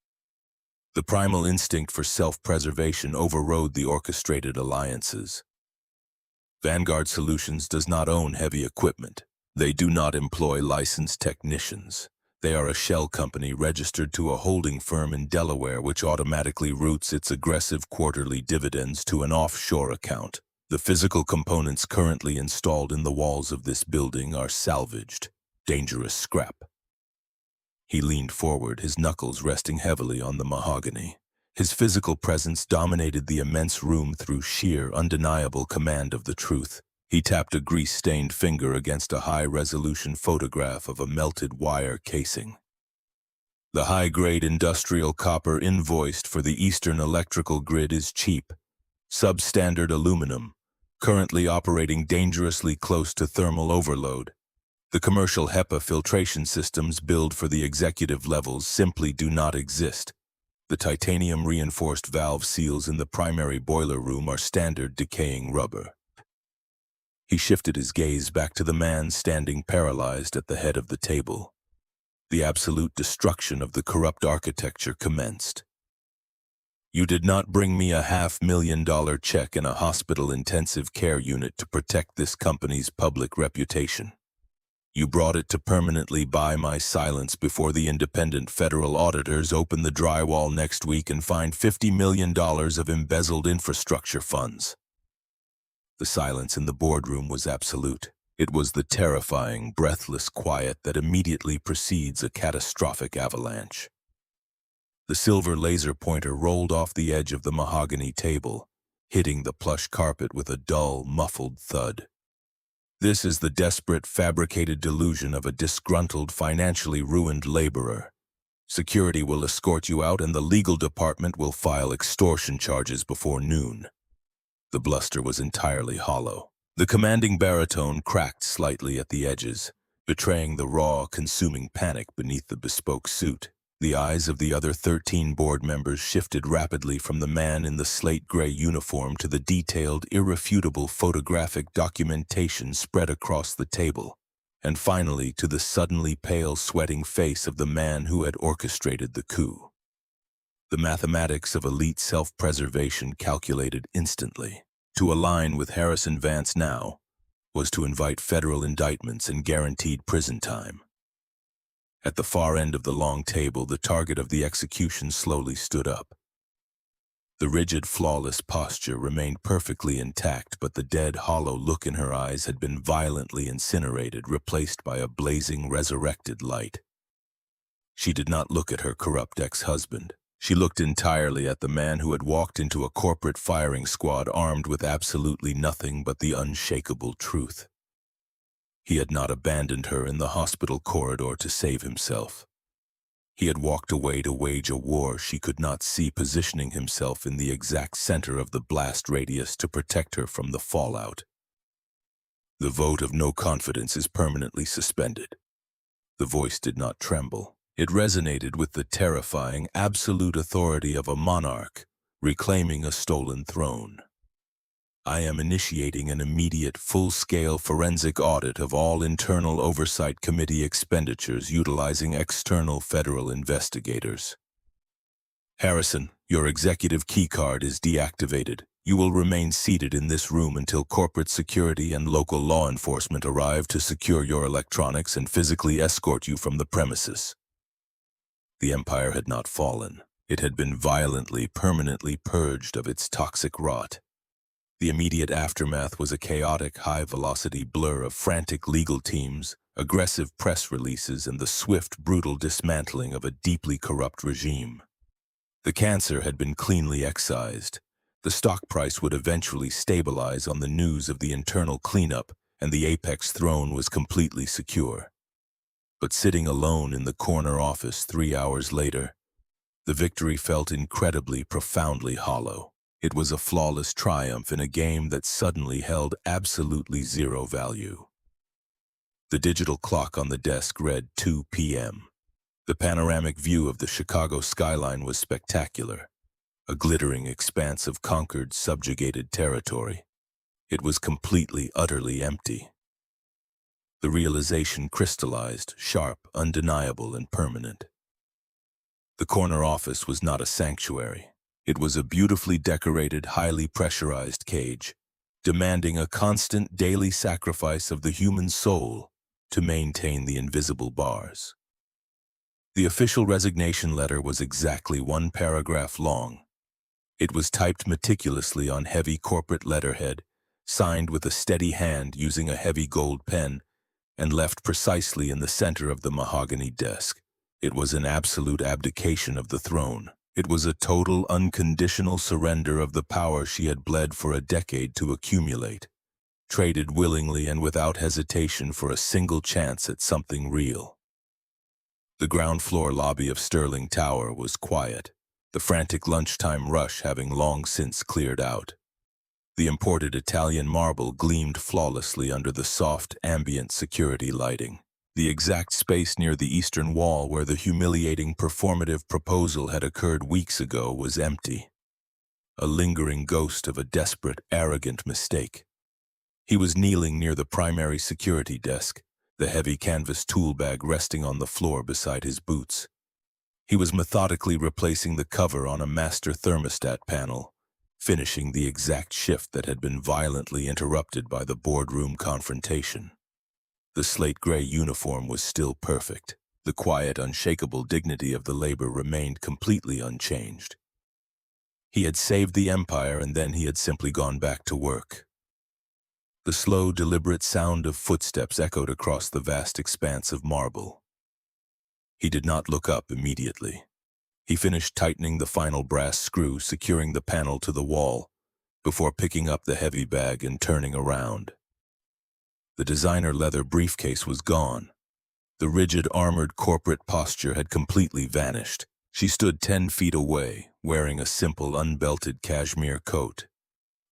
The primal instinct for self-preservation overrode the orchestrated alliances. Vanguard Solutions does not own heavy equipment. They do not employ licensed technicians. They are a shell company registered to a holding firm in Delaware which automatically routes its aggressive quarterly dividends to an offshore account. The physical components currently installed in the walls of this building are salvaged, dangerous scrap. He leaned forward, his knuckles resting heavily on the mahogany. His physical presence dominated the immense room through sheer, undeniable command of the truth. He tapped a grease-stained finger against a high-resolution photograph of a melted wire casing. The high-grade industrial copper invoiced for the Eastern electrical grid is cheap, substandard aluminum, currently operating dangerously close to thermal overload. The commercial HEPA filtration systems built for the executive levels simply do not exist. The titanium-reinforced valve seals in the primary boiler room are standard decaying rubber. He shifted his gaze back to the man standing paralyzed at the head of the table. The absolute destruction of the corrupt architecture commenced. You did not bring me a $500,000 check in a hospital intensive care unit to protect this company's public reputation. You brought it to permanently buy my silence before the independent federal auditors open the drywall next week and find $50 million of embezzled infrastructure funds. The silence in the boardroom was absolute. It was the terrifying, breathless quiet that immediately precedes a catastrophic avalanche. The silver laser pointer rolled off the edge of the mahogany table, hitting the plush carpet with a dull, muffled thud. This is the desperate, fabricated delusion of a disgruntled, financially ruined laborer. Security will escort you out and the legal department will file extortion charges before noon. The bluster was entirely hollow. The commanding baritone cracked slightly at the edges, betraying the raw, consuming panic beneath the bespoke suit. The eyes of the other 13 board members shifted rapidly from the man in the slate-gray uniform to the detailed, irrefutable photographic documentation spread across the table, and finally to the suddenly pale, sweating face of the man who had orchestrated the coup. The mathematics of elite self-preservation calculated instantly. To align with Harrison Vance now was to invite federal indictments and guaranteed prison time. At the far end of the long table, the target of the execution slowly stood up. The rigid, flawless posture remained perfectly intact, but the dead, hollow look in her eyes had been violently incinerated, replaced by a blazing, resurrected light. She did not look at her corrupt ex-husband. She looked entirely at the man who had walked into a corporate firing squad armed with absolutely nothing but the unshakable truth. He had not abandoned her in the hospital corridor to save himself. He had walked away to wage a war she could not see, positioning himself in the exact center of the blast radius to protect her from the fallout. The vote of no confidence is permanently suspended. The voice did not tremble. It resonated with the terrifying, absolute authority of a monarch reclaiming a stolen throne. I am initiating an immediate, full-scale forensic audit of all internal oversight committee expenditures utilizing external federal investigators. Harrison, your executive keycard is deactivated. You will remain seated in this room until corporate security and local law enforcement arrive to secure your electronics and physically escort you from the premises. The empire had not fallen. It had been violently, permanently purged of its toxic rot. The immediate aftermath was a chaotic, high-velocity blur of frantic legal teams, aggressive press releases, and the swift, brutal dismantling of a deeply corrupt regime. The cancer had been cleanly excised. The stock price would eventually stabilize on the news of the internal cleanup, and the apex throne was completely secure. But sitting alone in the corner office 3 hours later, the victory felt incredibly, profoundly hollow. It was a flawless triumph in a game that suddenly held absolutely zero value. The digital clock on the desk read 2 p.m. The panoramic view of the Chicago skyline was spectacular, a glittering expanse of conquered, subjugated territory. It was completely, utterly empty. The realization crystallized, sharp, undeniable, and permanent. The corner office was not a sanctuary. It was a beautifully decorated, highly pressurized cage, demanding a constant daily sacrifice of the human soul to maintain the invisible bars. The official resignation letter was exactly 1 paragraph long. It was typed meticulously on heavy corporate letterhead, signed with a steady hand using a heavy gold pen, and left precisely in the center of the mahogany desk. It was an absolute abdication of the throne. It was a total, unconditional surrender of the power she had bled for a decade to accumulate, traded willingly and without hesitation for a single chance at something real. The ground floor lobby of Sterling Tower was quiet, the frantic lunchtime rush having long since cleared out. The imported Italian marble gleamed flawlessly under the soft, ambient security lighting. The exact space near the eastern wall where the humiliating performative proposal had occurred weeks ago was empty, a lingering ghost of a desperate, arrogant mistake. He was kneeling near the primary security desk, the heavy canvas tool bag resting on the floor beside his boots. He was methodically replacing the cover on a master thermostat panel, finishing the exact shift that had been violently interrupted by the boardroom confrontation. The slate-gray uniform was still perfect. The quiet, unshakable dignity of the labor remained completely unchanged. He had saved the empire, and then he had simply gone back to work. The slow, deliberate sound of footsteps echoed across the vast expanse of marble. He did not look up immediately. He finished tightening the final brass screw securing the panel to the wall before picking up the heavy bag and turning around. The designer leather briefcase was gone. The rigid, armored corporate posture had completely vanished. She stood 10 feet away, wearing a simple, unbelted cashmere coat.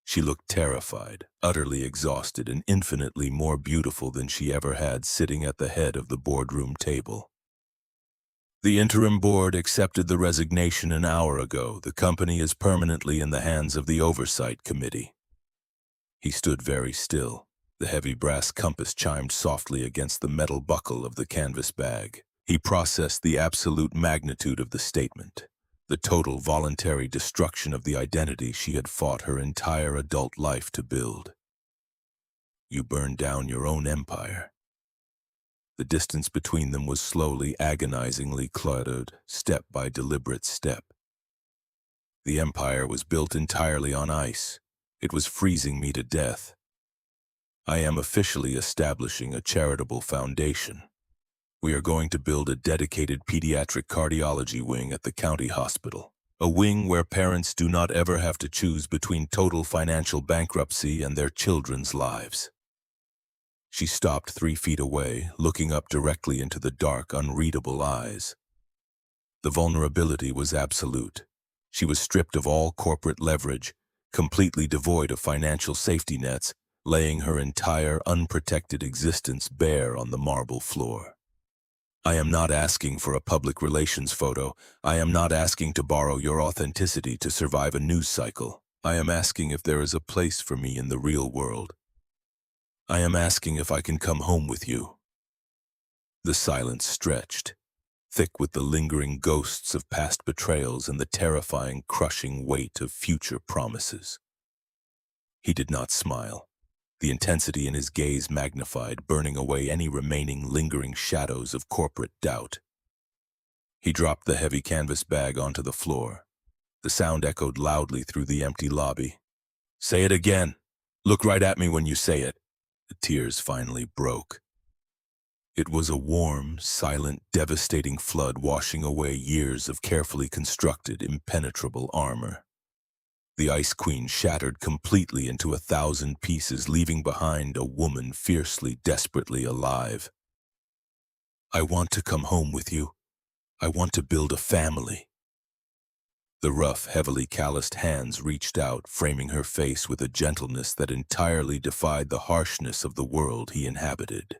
She looked terrified, utterly exhausted, and infinitely more beautiful than she ever had sitting at the head of the boardroom table. The interim board accepted the resignation an hour ago. The company is permanently in the hands of the Oversight Committee. He stood very still. The heavy brass compass chimed softly against the metal buckle of the canvas bag. He processed the absolute magnitude of the statement, the total voluntary destruction of the identity she had fought her entire adult life to build. You burned down your own empire. The distance between them was slowly, agonizingly cluttered, step by deliberate step. The empire was built entirely on ice. It was freezing me to death. I am officially establishing a charitable foundation. We are going to build a dedicated pediatric cardiology wing at the county hospital, a wing where parents do not ever have to choose between total financial bankruptcy and their children's lives. She stopped 3 feet away, looking up directly into the dark, unreadable eyes. The vulnerability was absolute. She was stripped of all corporate leverage, completely devoid of financial safety nets, laying her entire unprotected existence bare on the marble floor. I am not asking for a public relations photo. I am not asking to borrow your authenticity to survive a news cycle. I am asking if there is a place for me in the real world. I am asking if I can come home with you. The silence stretched, thick with the lingering ghosts of past betrayals and the terrifying, crushing weight of future promises. He did not smile. The intensity in his gaze magnified, burning away any remaining lingering shadows of corporate doubt. He dropped the heavy canvas bag onto the floor. The sound echoed loudly through the empty lobby. Say it again. Look right at me when you say it. The tears finally broke. It was a warm, silent, devastating flood washing away years of carefully constructed, impenetrable armor. The Ice Queen shattered completely into 1,000 pieces, leaving behind a woman fiercely, desperately alive. I want to come home with you. I want to build a family. The rough, heavily calloused hands reached out, framing her face with a gentleness that entirely defied the harshness of the world he inhabited.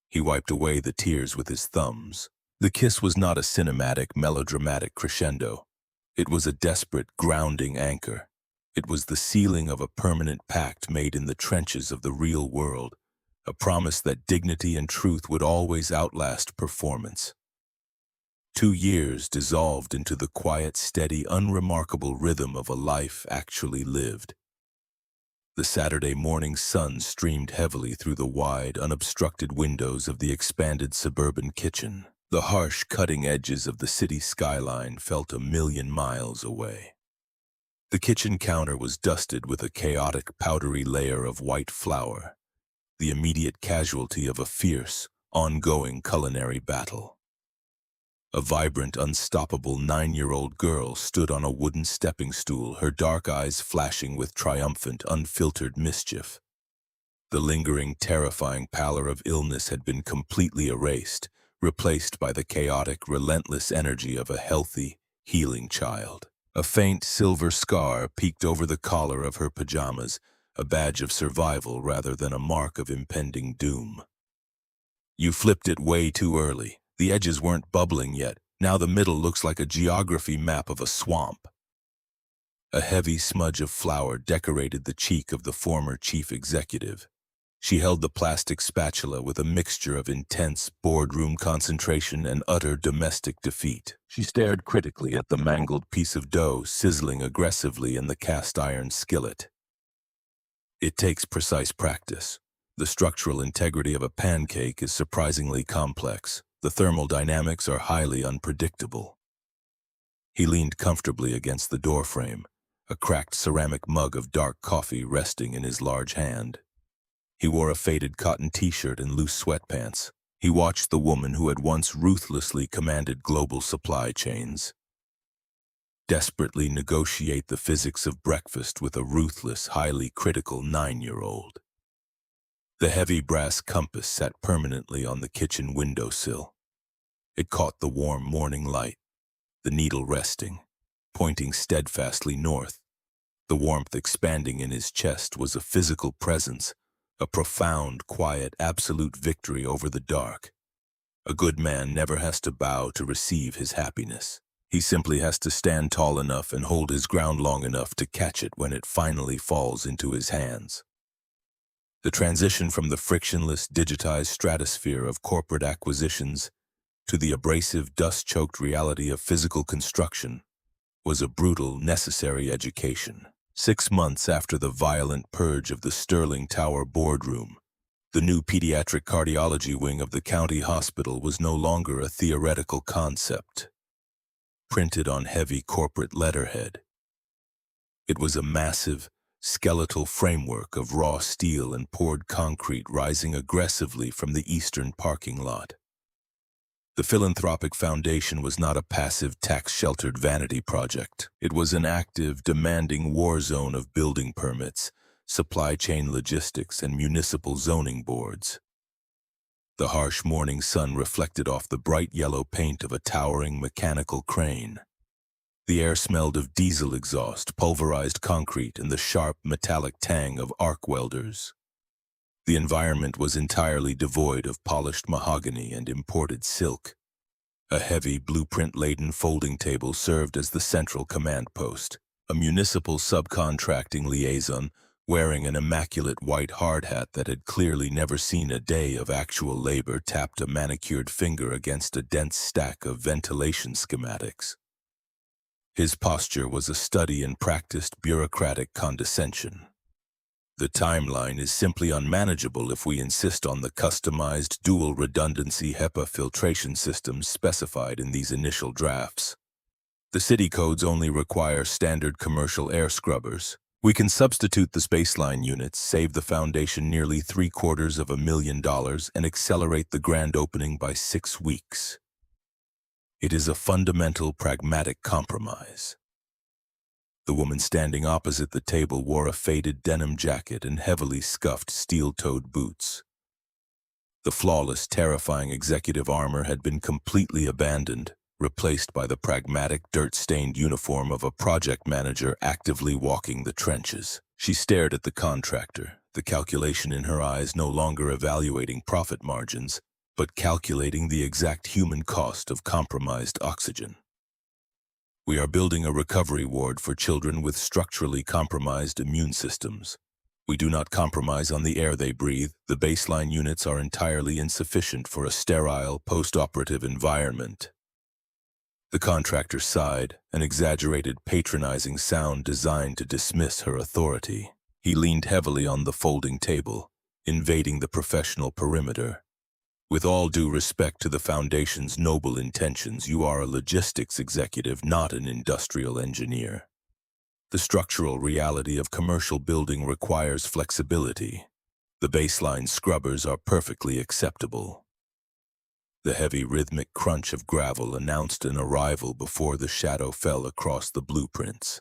He wiped away the tears with his thumbs. The kiss was not a cinematic, melodramatic crescendo. It was a desperate, grounding anchor. It was the sealing of a permanent pact made in the trenches of the real world, a promise that dignity and truth would always outlast performance. 2 years dissolved into the quiet, steady, unremarkable rhythm of a life actually lived. The Saturday morning sun streamed heavily through the wide, unobstructed windows of the expanded suburban kitchen. The harsh, cutting edges of the city skyline felt a million miles away. The kitchen counter was dusted with a chaotic, powdery layer of white flour, the immediate casualty of a fierce, ongoing culinary battle. A vibrant, unstoppable 9-year-old girl stood on a wooden stepping stool, her dark eyes flashing with triumphant, unfiltered mischief. The lingering, terrifying pallor of illness had been completely erased, replaced by the chaotic, relentless energy of a healthy, healing child. A faint silver scar peeked over the collar of her pajamas, a badge of survival rather than a mark of impending doom. "You flipped it way too early. The edges weren't bubbling yet. Now the middle looks like a geography map of a swamp." A heavy smudge of flour decorated the cheek of the former chief executive. She held the plastic spatula with a mixture of intense boardroom concentration and utter domestic defeat. She stared critically at the mangled piece of dough sizzling aggressively in the cast-iron skillet. It takes precise practice. The structural integrity of a pancake is surprisingly complex. The thermal dynamics are highly unpredictable. He leaned comfortably against the doorframe, a cracked ceramic mug of dark coffee resting in his large hand. He wore a faded cotton t-shirt and loose sweatpants. He watched the woman who had once ruthlessly commanded global supply chains desperately negotiate the physics of breakfast with a ruthless, highly critical 9-year-old. The heavy brass compass sat permanently on the kitchen windowsill. It caught the warm morning light, the needle resting, pointing steadfastly north. The warmth expanding in his chest was a physical presence, a profound, quiet, absolute victory over the dark. A good man never has to bow to receive his happiness. He simply has to stand tall enough and hold his ground long enough to catch it when it finally falls into his hands. The transition from the frictionless, digitized stratosphere of corporate acquisitions to the abrasive, dust-choked reality of physical construction was a brutal, necessary education. 6 months after the violent purge of the Sterling Tower boardroom, the new pediatric cardiology wing of the county hospital was no longer a theoretical concept, printed on heavy corporate letterhead. It was a massive, skeletal framework of raw steel and poured concrete rising aggressively from the eastern parking lot. The philanthropic foundation was not a passive, tax-sheltered vanity project. It was an active, demanding war zone of building permits, supply chain logistics, and municipal zoning boards. The harsh morning sun reflected off the bright yellow paint of a towering mechanical crane. The air smelled of diesel exhaust, pulverized concrete, and the sharp, metallic tang of arc welders. The environment was entirely devoid of polished mahogany and imported silk. A heavy, blueprint-laden folding table served as the central command post. A municipal subcontracting liaison, wearing an immaculate white hard hat that had clearly never seen a day of actual labor, tapped a manicured finger against a dense stack of ventilation schematics. His posture was a study in practiced bureaucratic condescension. The timeline is simply unmanageable if we insist on the customized dual redundancy HEPA filtration systems specified in these initial drafts. The city codes only require standard commercial air scrubbers. We can substitute the spaceline units, save the foundation nearly $750,000, and accelerate the grand opening by 6 weeks. It is a fundamental, pragmatic compromise. The woman standing opposite the table wore a faded denim jacket and heavily scuffed steel-toed boots. The flawless, terrifying executive armor had been completely abandoned. replaced by the pragmatic, dirt-stained uniform of a project manager actively walking the trenches. She stared at the contractor, the calculation in her eyes no longer evaluating profit margins, but calculating the exact human cost of compromised oxygen. We are building a recovery ward for children with structurally compromised immune systems. We do not compromise on the air they breathe. The baseline units are entirely insufficient for a sterile, post-operative environment. The contractor sighed, an exaggerated, patronizing sound designed to dismiss her authority. He leaned heavily on the folding table, invading the professional perimeter. With all due respect to the Foundation's noble intentions, you are a logistics executive, not an industrial engineer. The structural reality of commercial building requires flexibility. The baseline scrubbers are perfectly acceptable. The heavy rhythmic crunch of gravel announced an arrival before the shadow fell across the blueprints.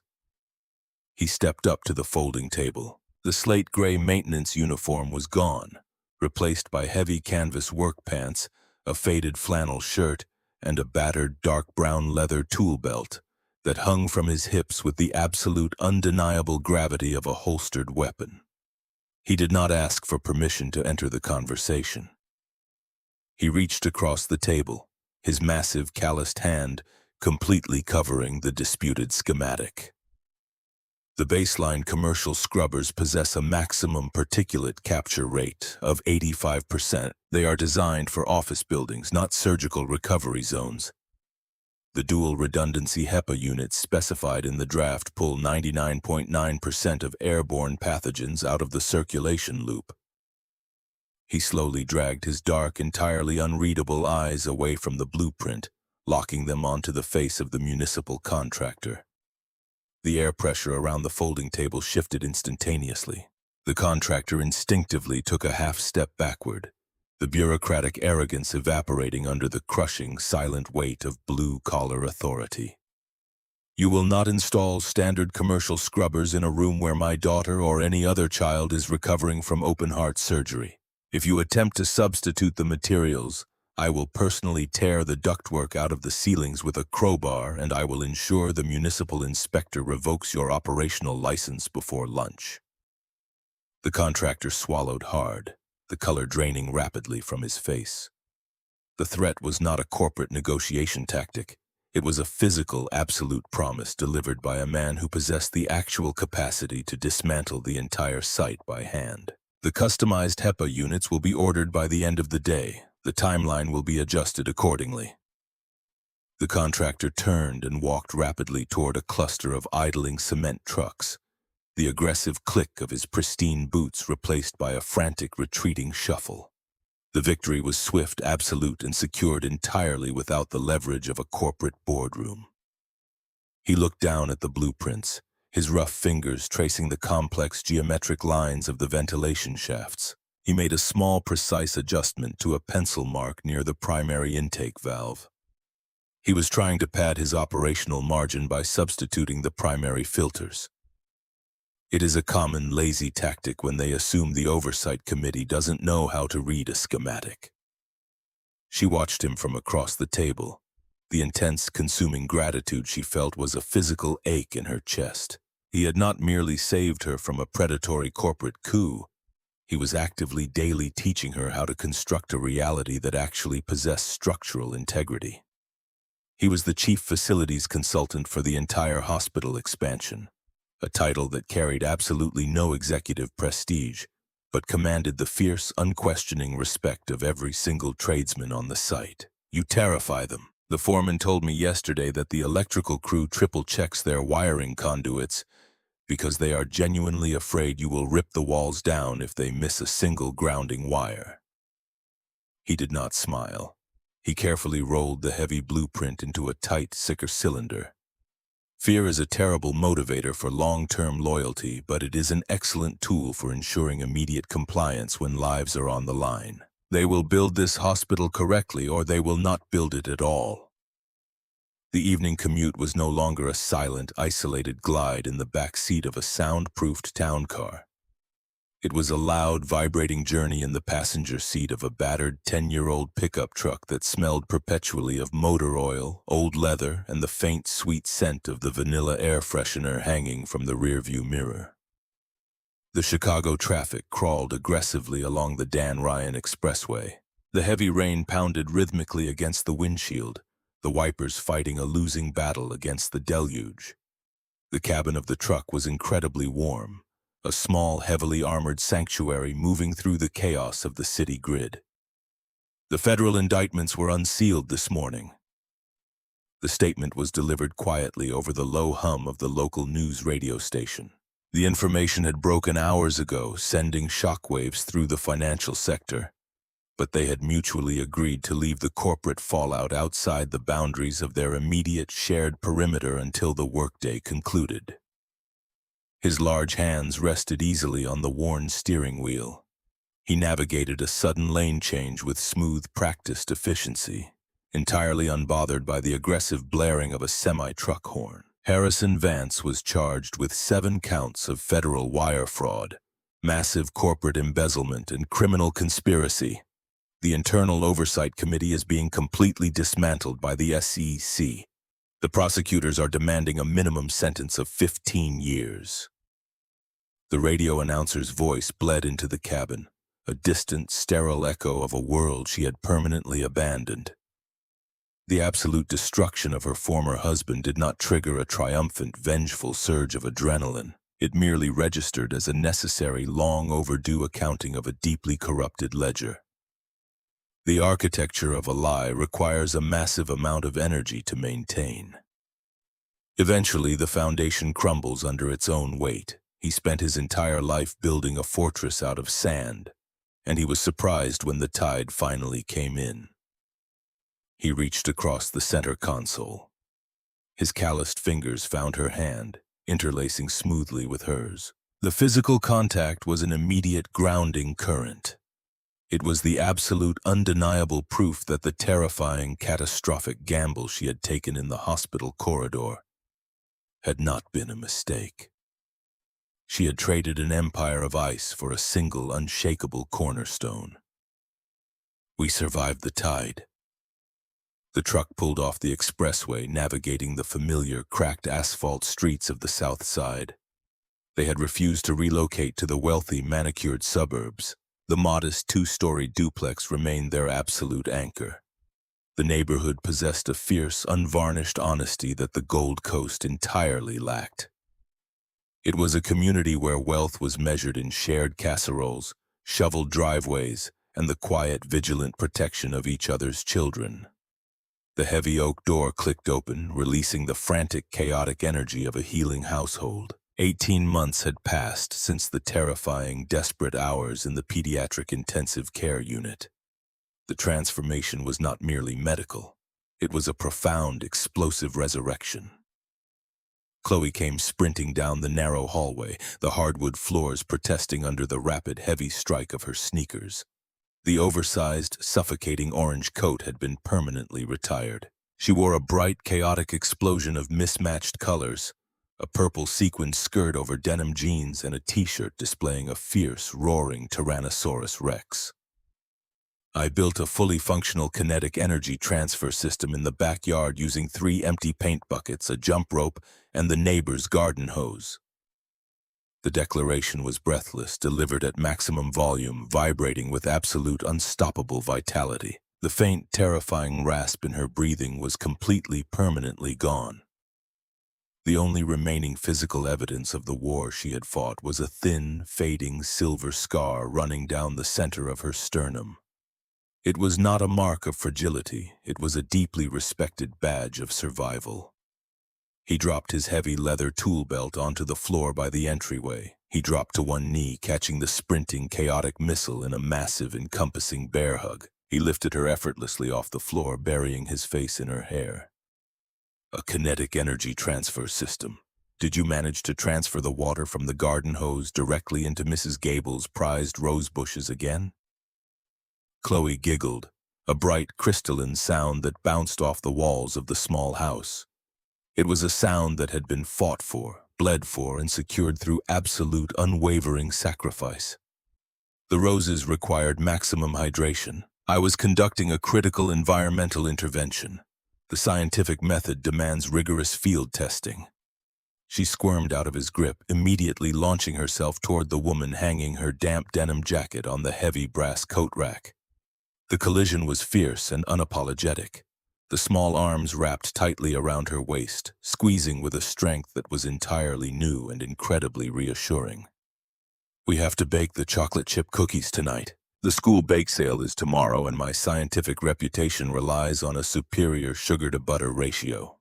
He stepped up to the folding table. The slate-gray maintenance uniform was gone, replaced by heavy canvas work pants, a faded flannel shirt, and a battered dark brown leather tool belt that hung from his hips with the absolute undeniable gravity of a holstered weapon. He did not ask for permission to enter the conversation. He reached across the table, his massive calloused hand completely covering the disputed schematic. The baseline commercial scrubbers possess a maximum particulate capture rate of 85%. They are designed for office buildings, not surgical recovery zones. The dual redundancy HEPA units specified in the draft pull 99.9% of airborne pathogens out of the circulation loop. He slowly dragged his dark, entirely unreadable eyes away from the blueprint, locking them onto the face of the municipal contractor. The air pressure around the folding table shifted instantaneously. The contractor instinctively took a half-step backward, the bureaucratic arrogance evaporating under the crushing, silent weight of blue-collar authority. You will not install standard commercial scrubbers in a room where my daughter or any other child is recovering from open-heart surgery. If you attempt to substitute the materials, I will personally tear the ductwork out of the ceilings with a crowbar, and I will ensure the municipal inspector revokes your operational license before lunch. The contractor swallowed hard, the color draining rapidly from his face. The threat was not a corporate negotiation tactic. It was a physical, absolute promise delivered by a man who possessed the actual capacity to dismantle the entire site by hand. The customized HEPA units will be ordered by the end of the day. The timeline will be adjusted accordingly. The contractor turned and walked rapidly toward a cluster of idling cement trucks, the aggressive click of his pristine boots replaced by a frantic retreating shuffle. The victory was swift, absolute, and secured entirely without the leverage of a corporate boardroom. He looked down at the blueprints, his rough fingers tracing the complex geometric lines of the ventilation shafts. He made a small, precise adjustment to a pencil mark near the primary intake valve. He was trying to pad his operational margin by substituting the primary filters. It is a common, lazy tactic when they assume the oversight committee doesn't know how to read a schematic. She watched him from across the table. The intense, consuming gratitude she felt was a physical ache in her chest. He had not merely saved her from a predatory corporate coup. He was actively daily teaching her how to construct a reality that actually possessed structural integrity. He was the chief facilities consultant for the entire hospital expansion, a title that carried absolutely no executive prestige, but commanded the fierce, unquestioning respect of every single tradesman on the site. You terrify them. The foreman told me yesterday that the electrical crew triple checks their wiring conduits because they are genuinely afraid you will rip the walls down if they miss a single grounding wire. He did not smile. He carefully rolled the heavy blueprint into a tight, thicker cylinder. Fear is a terrible motivator for long-term loyalty, but it is an excellent tool for ensuring immediate compliance when lives are on the line. They will build this hospital correctly, or they will not build it at all. The evening commute was no longer a silent, isolated glide in the back seat of a soundproofed town car. It was a loud, vibrating journey in the passenger seat of a battered 10-year-old pickup truck that smelled perpetually of motor oil, old leather, and the faint, sweet scent of the vanilla air freshener hanging from the rearview mirror. The Chicago traffic crawled aggressively along the Dan Ryan Expressway. The heavy rain pounded rhythmically against the windshield, the wipers fighting a losing battle against the deluge. The cabin of the truck was incredibly warm, a small, heavily armored sanctuary moving through the chaos of the city grid. The federal indictments were unsealed this morning. The statement was delivered quietly over the low hum of the local news radio station. The information had broken hours ago, sending shockwaves through the financial sector, but they had mutually agreed to leave the corporate fallout outside the boundaries of their immediate shared perimeter until the workday concluded. His large hands rested easily on the worn steering wheel. He navigated a sudden lane change with smooth, practiced efficiency, entirely unbothered by the aggressive blaring of a semi-truck horn. Harrison Vance was charged with 7 counts of federal wire fraud, massive corporate embezzlement, and criminal conspiracy. The Internal Oversight Committee is being completely dismantled by the SEC. The prosecutors are demanding a minimum sentence of 15 years. The radio announcer's voice bled into the cabin, a distant, sterile echo of a world she had permanently abandoned. The absolute destruction of her former husband did not trigger a triumphant, vengeful surge of adrenaline. It merely registered as a necessary, long-overdue accounting of a deeply corrupted ledger. The architecture of a lie requires a massive amount of energy to maintain. Eventually, the foundation crumbles under its own weight. He spent his entire life building a fortress out of sand, and he was surprised when the tide finally came in. He reached across the center console. His calloused fingers found her hand, interlacing smoothly with hers. The physical contact was an immediate grounding current. It was the absolute, undeniable proof that the terrifying, catastrophic gamble she had taken in the hospital corridor had not been a mistake. She had traded an empire of ice for a single, unshakable cornerstone. We survived the tide. The truck pulled off the expressway, navigating the familiar, cracked asphalt streets of the South Side. They had refused to relocate to the wealthy, manicured suburbs. The modest 2-story duplex remained their absolute anchor. The neighborhood possessed a fierce, unvarnished honesty that the Gold Coast entirely lacked. It was a community where wealth was measured in shared casseroles, shoveled driveways, and the quiet, vigilant protection of each other's children. The heavy oak door clicked open, releasing the frantic, chaotic energy of a healing household. 18 months had passed since the terrifying, desperate hours in the pediatric intensive care unit. The transformation was not merely medical. It was a profound, explosive resurrection. Chloe came sprinting down the narrow hallway, the hardwood floors protesting under the rapid, heavy strike of her sneakers. The oversized, suffocating orange coat had been permanently retired. She wore a bright, chaotic explosion of mismatched colors, a purple sequined skirt over denim jeans and a t-shirt displaying a fierce, roaring Tyrannosaurus Rex. I built a fully functional kinetic energy transfer system in the backyard using 3 empty paint buckets, a jump rope, and the neighbor's garden hose. The declaration was breathless, delivered at maximum volume, vibrating with absolute unstoppable vitality. The faint, terrifying rasp in her breathing was completely, permanently gone. The only remaining physical evidence of the war she had fought was a thin, fading silver scar running down the center of her sternum. It was not a mark of fragility, it was a deeply respected badge of survival. He dropped his heavy leather tool belt onto the floor by the entryway. He dropped to one knee, catching the sprinting, chaotic missile in a massive, encompassing bear hug. He lifted her effortlessly off the floor, burying his face in her hair. A kinetic energy transfer system. Did you manage to transfer the water from the garden hose directly into Mrs. Gable's prized rose bushes again? Chloe giggled, a bright, crystalline sound that bounced off the walls of the small house. It was a sound that had been fought for, bled for, and secured through absolute, unwavering sacrifice. The roses required maximum hydration. I was conducting a critical environmental intervention. The scientific method demands rigorous field testing. She squirmed out of his grip, immediately launching herself toward the woman hanging her damp denim jacket on the heavy brass coat rack. The collision was fierce and unapologetic. The small arms wrapped tightly around her waist, squeezing with a strength that was entirely new and incredibly reassuring. We have to bake the chocolate chip cookies tonight. The school bake sale is tomorrow, and my scientific reputation relies on a superior sugar-to-butter ratio.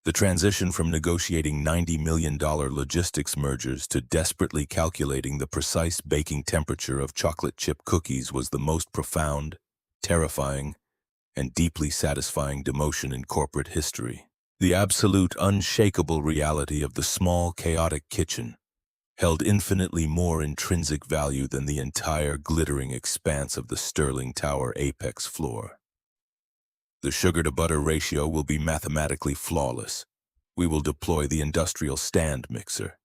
The transition from negotiating $90 million logistics mergers to desperately calculating the precise baking temperature of chocolate chip cookies was the most profound, terrifying, and deeply satisfying demotion in corporate history. The absolute, unshakable reality of the small, chaotic kitchen held infinitely more intrinsic value than the entire glittering expanse of the Sterling Tower apex floor. The sugar-to-butter ratio will be mathematically flawless. We will deploy the industrial stand mixer.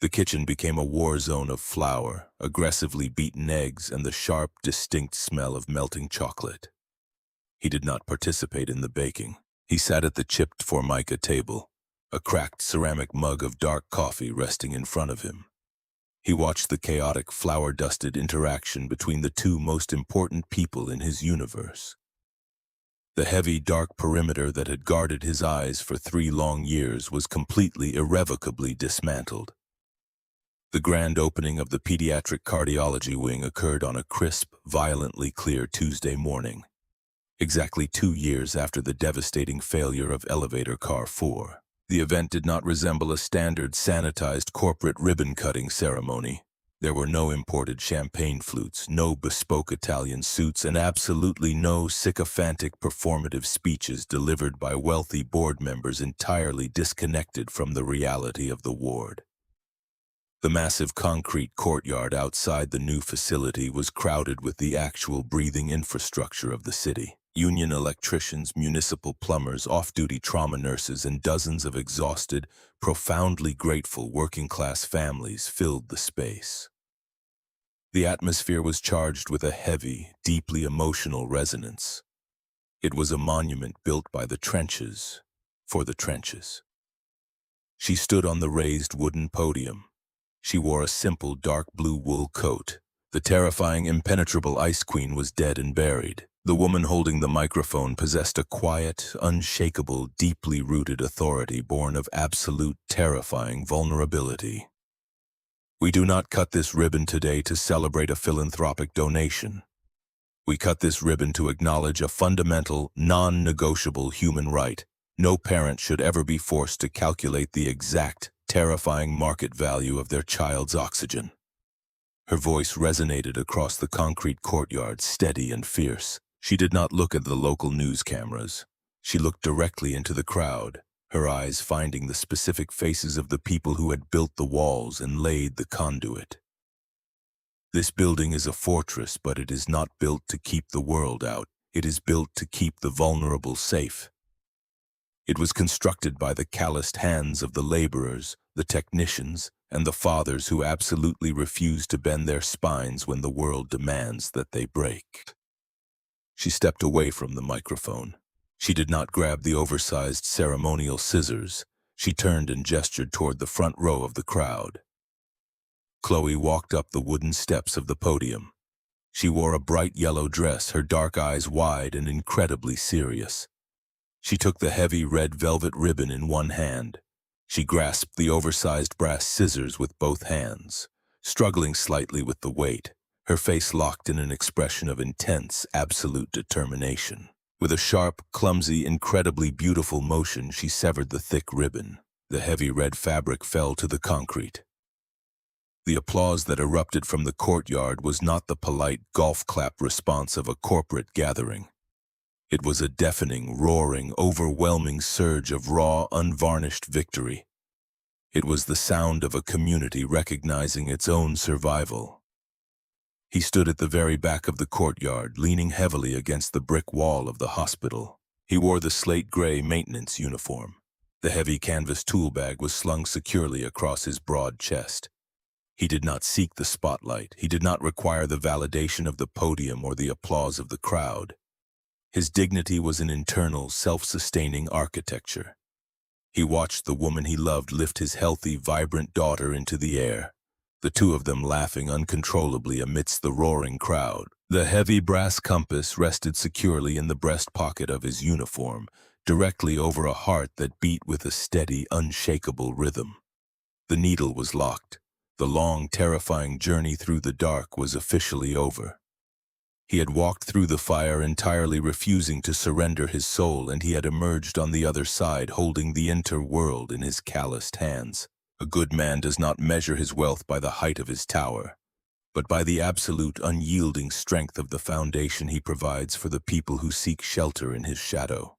The kitchen became a war zone of flour, aggressively beaten eggs, and the sharp, distinct smell of melting chocolate. He did not participate in the baking. He sat at the chipped formica table, a cracked ceramic mug of dark coffee resting in front of him. He watched the chaotic, flour-dusted interaction between the two most important people in his universe. The heavy, dark perimeter that had guarded his eyes for 3 long years was completely, irrevocably dismantled. The grand opening of the pediatric cardiology wing occurred on a crisp, violently clear Tuesday morning, exactly 2 years after the devastating failure of Elevator Car 4. The event did not resemble a standard, sanitized corporate ribbon-cutting ceremony. There were no imported champagne flutes, no bespoke Italian suits, and absolutely no sycophantic performative speeches delivered by wealthy board members entirely disconnected from the reality of the ward. The massive concrete courtyard outside the new facility was crowded with the actual breathing infrastructure of the city. Union electricians, municipal plumbers, off-duty trauma nurses, and dozens of exhausted, profoundly grateful working-class families filled the space. The atmosphere was charged with a heavy, deeply emotional resonance. It was a monument built by the trenches, for the trenches. She stood on the raised wooden podium. She wore a simple dark blue wool coat. The terrifying, impenetrable Ice Queen was dead and buried. The woman holding the microphone possessed a quiet, unshakable, deeply rooted authority born of absolute, terrifying vulnerability. We do not cut this ribbon today to celebrate a philanthropic donation. We cut this ribbon to acknowledge a fundamental, non-negotiable human right. No parent should ever be forced to calculate the exact, terrifying market value of their child's oxygen. Her voice resonated across the concrete courtyard, steady and fierce. She did not look at the local news cameras. She looked directly into the crowd, her eyes finding the specific faces of the people who had built the walls and laid the conduit. This building is a fortress, but it is not built to keep the world out. It is built to keep the vulnerable safe. It was constructed by the calloused hands of the laborers, the technicians, and the fathers who absolutely refuse to bend their spines when the world demands that they break. She stepped away from the microphone. She did not grab the oversized ceremonial scissors. She turned and gestured toward the front row of the crowd. Chloe walked up the wooden steps of the podium. She wore a bright yellow dress, her dark eyes wide and incredibly serious. She took the heavy red velvet ribbon in one hand. She grasped the oversized brass scissors with both hands, struggling slightly with the weight, her face locked in an expression of intense, absolute determination. With a sharp, clumsy, incredibly beautiful motion, she severed the thick ribbon. The heavy red fabric fell to the concrete. The applause that erupted from the courtyard was not the polite golf clap response of a corporate gathering. It was a deafening, roaring, overwhelming surge of raw, unvarnished victory. It was the sound of a community recognizing its own survival. He stood at the very back of the courtyard, leaning heavily against the brick wall of the hospital. He wore the slate-gray maintenance uniform. The heavy canvas tool bag was slung securely across his broad chest. He did not seek the spotlight. He did not require the validation of the podium or the applause of the crowd. His dignity was an internal, self-sustaining architecture. He watched the woman he loved lift his healthy, vibrant daughter into the air, the two of them laughing uncontrollably amidst the roaring crowd. The heavy brass compass rested securely in the breast pocket of his uniform, directly over a heart that beat with a steady, unshakable rhythm. The needle was locked. The long, terrifying journey through the dark was officially over. He had walked through the fire entirely refusing to surrender his soul, and he had emerged on the other side holding the inter-world in his calloused hands. A good man does not measure his wealth by the height of his tower, but by the absolute, unyielding strength of the foundation he provides for the people who seek shelter in his shadow.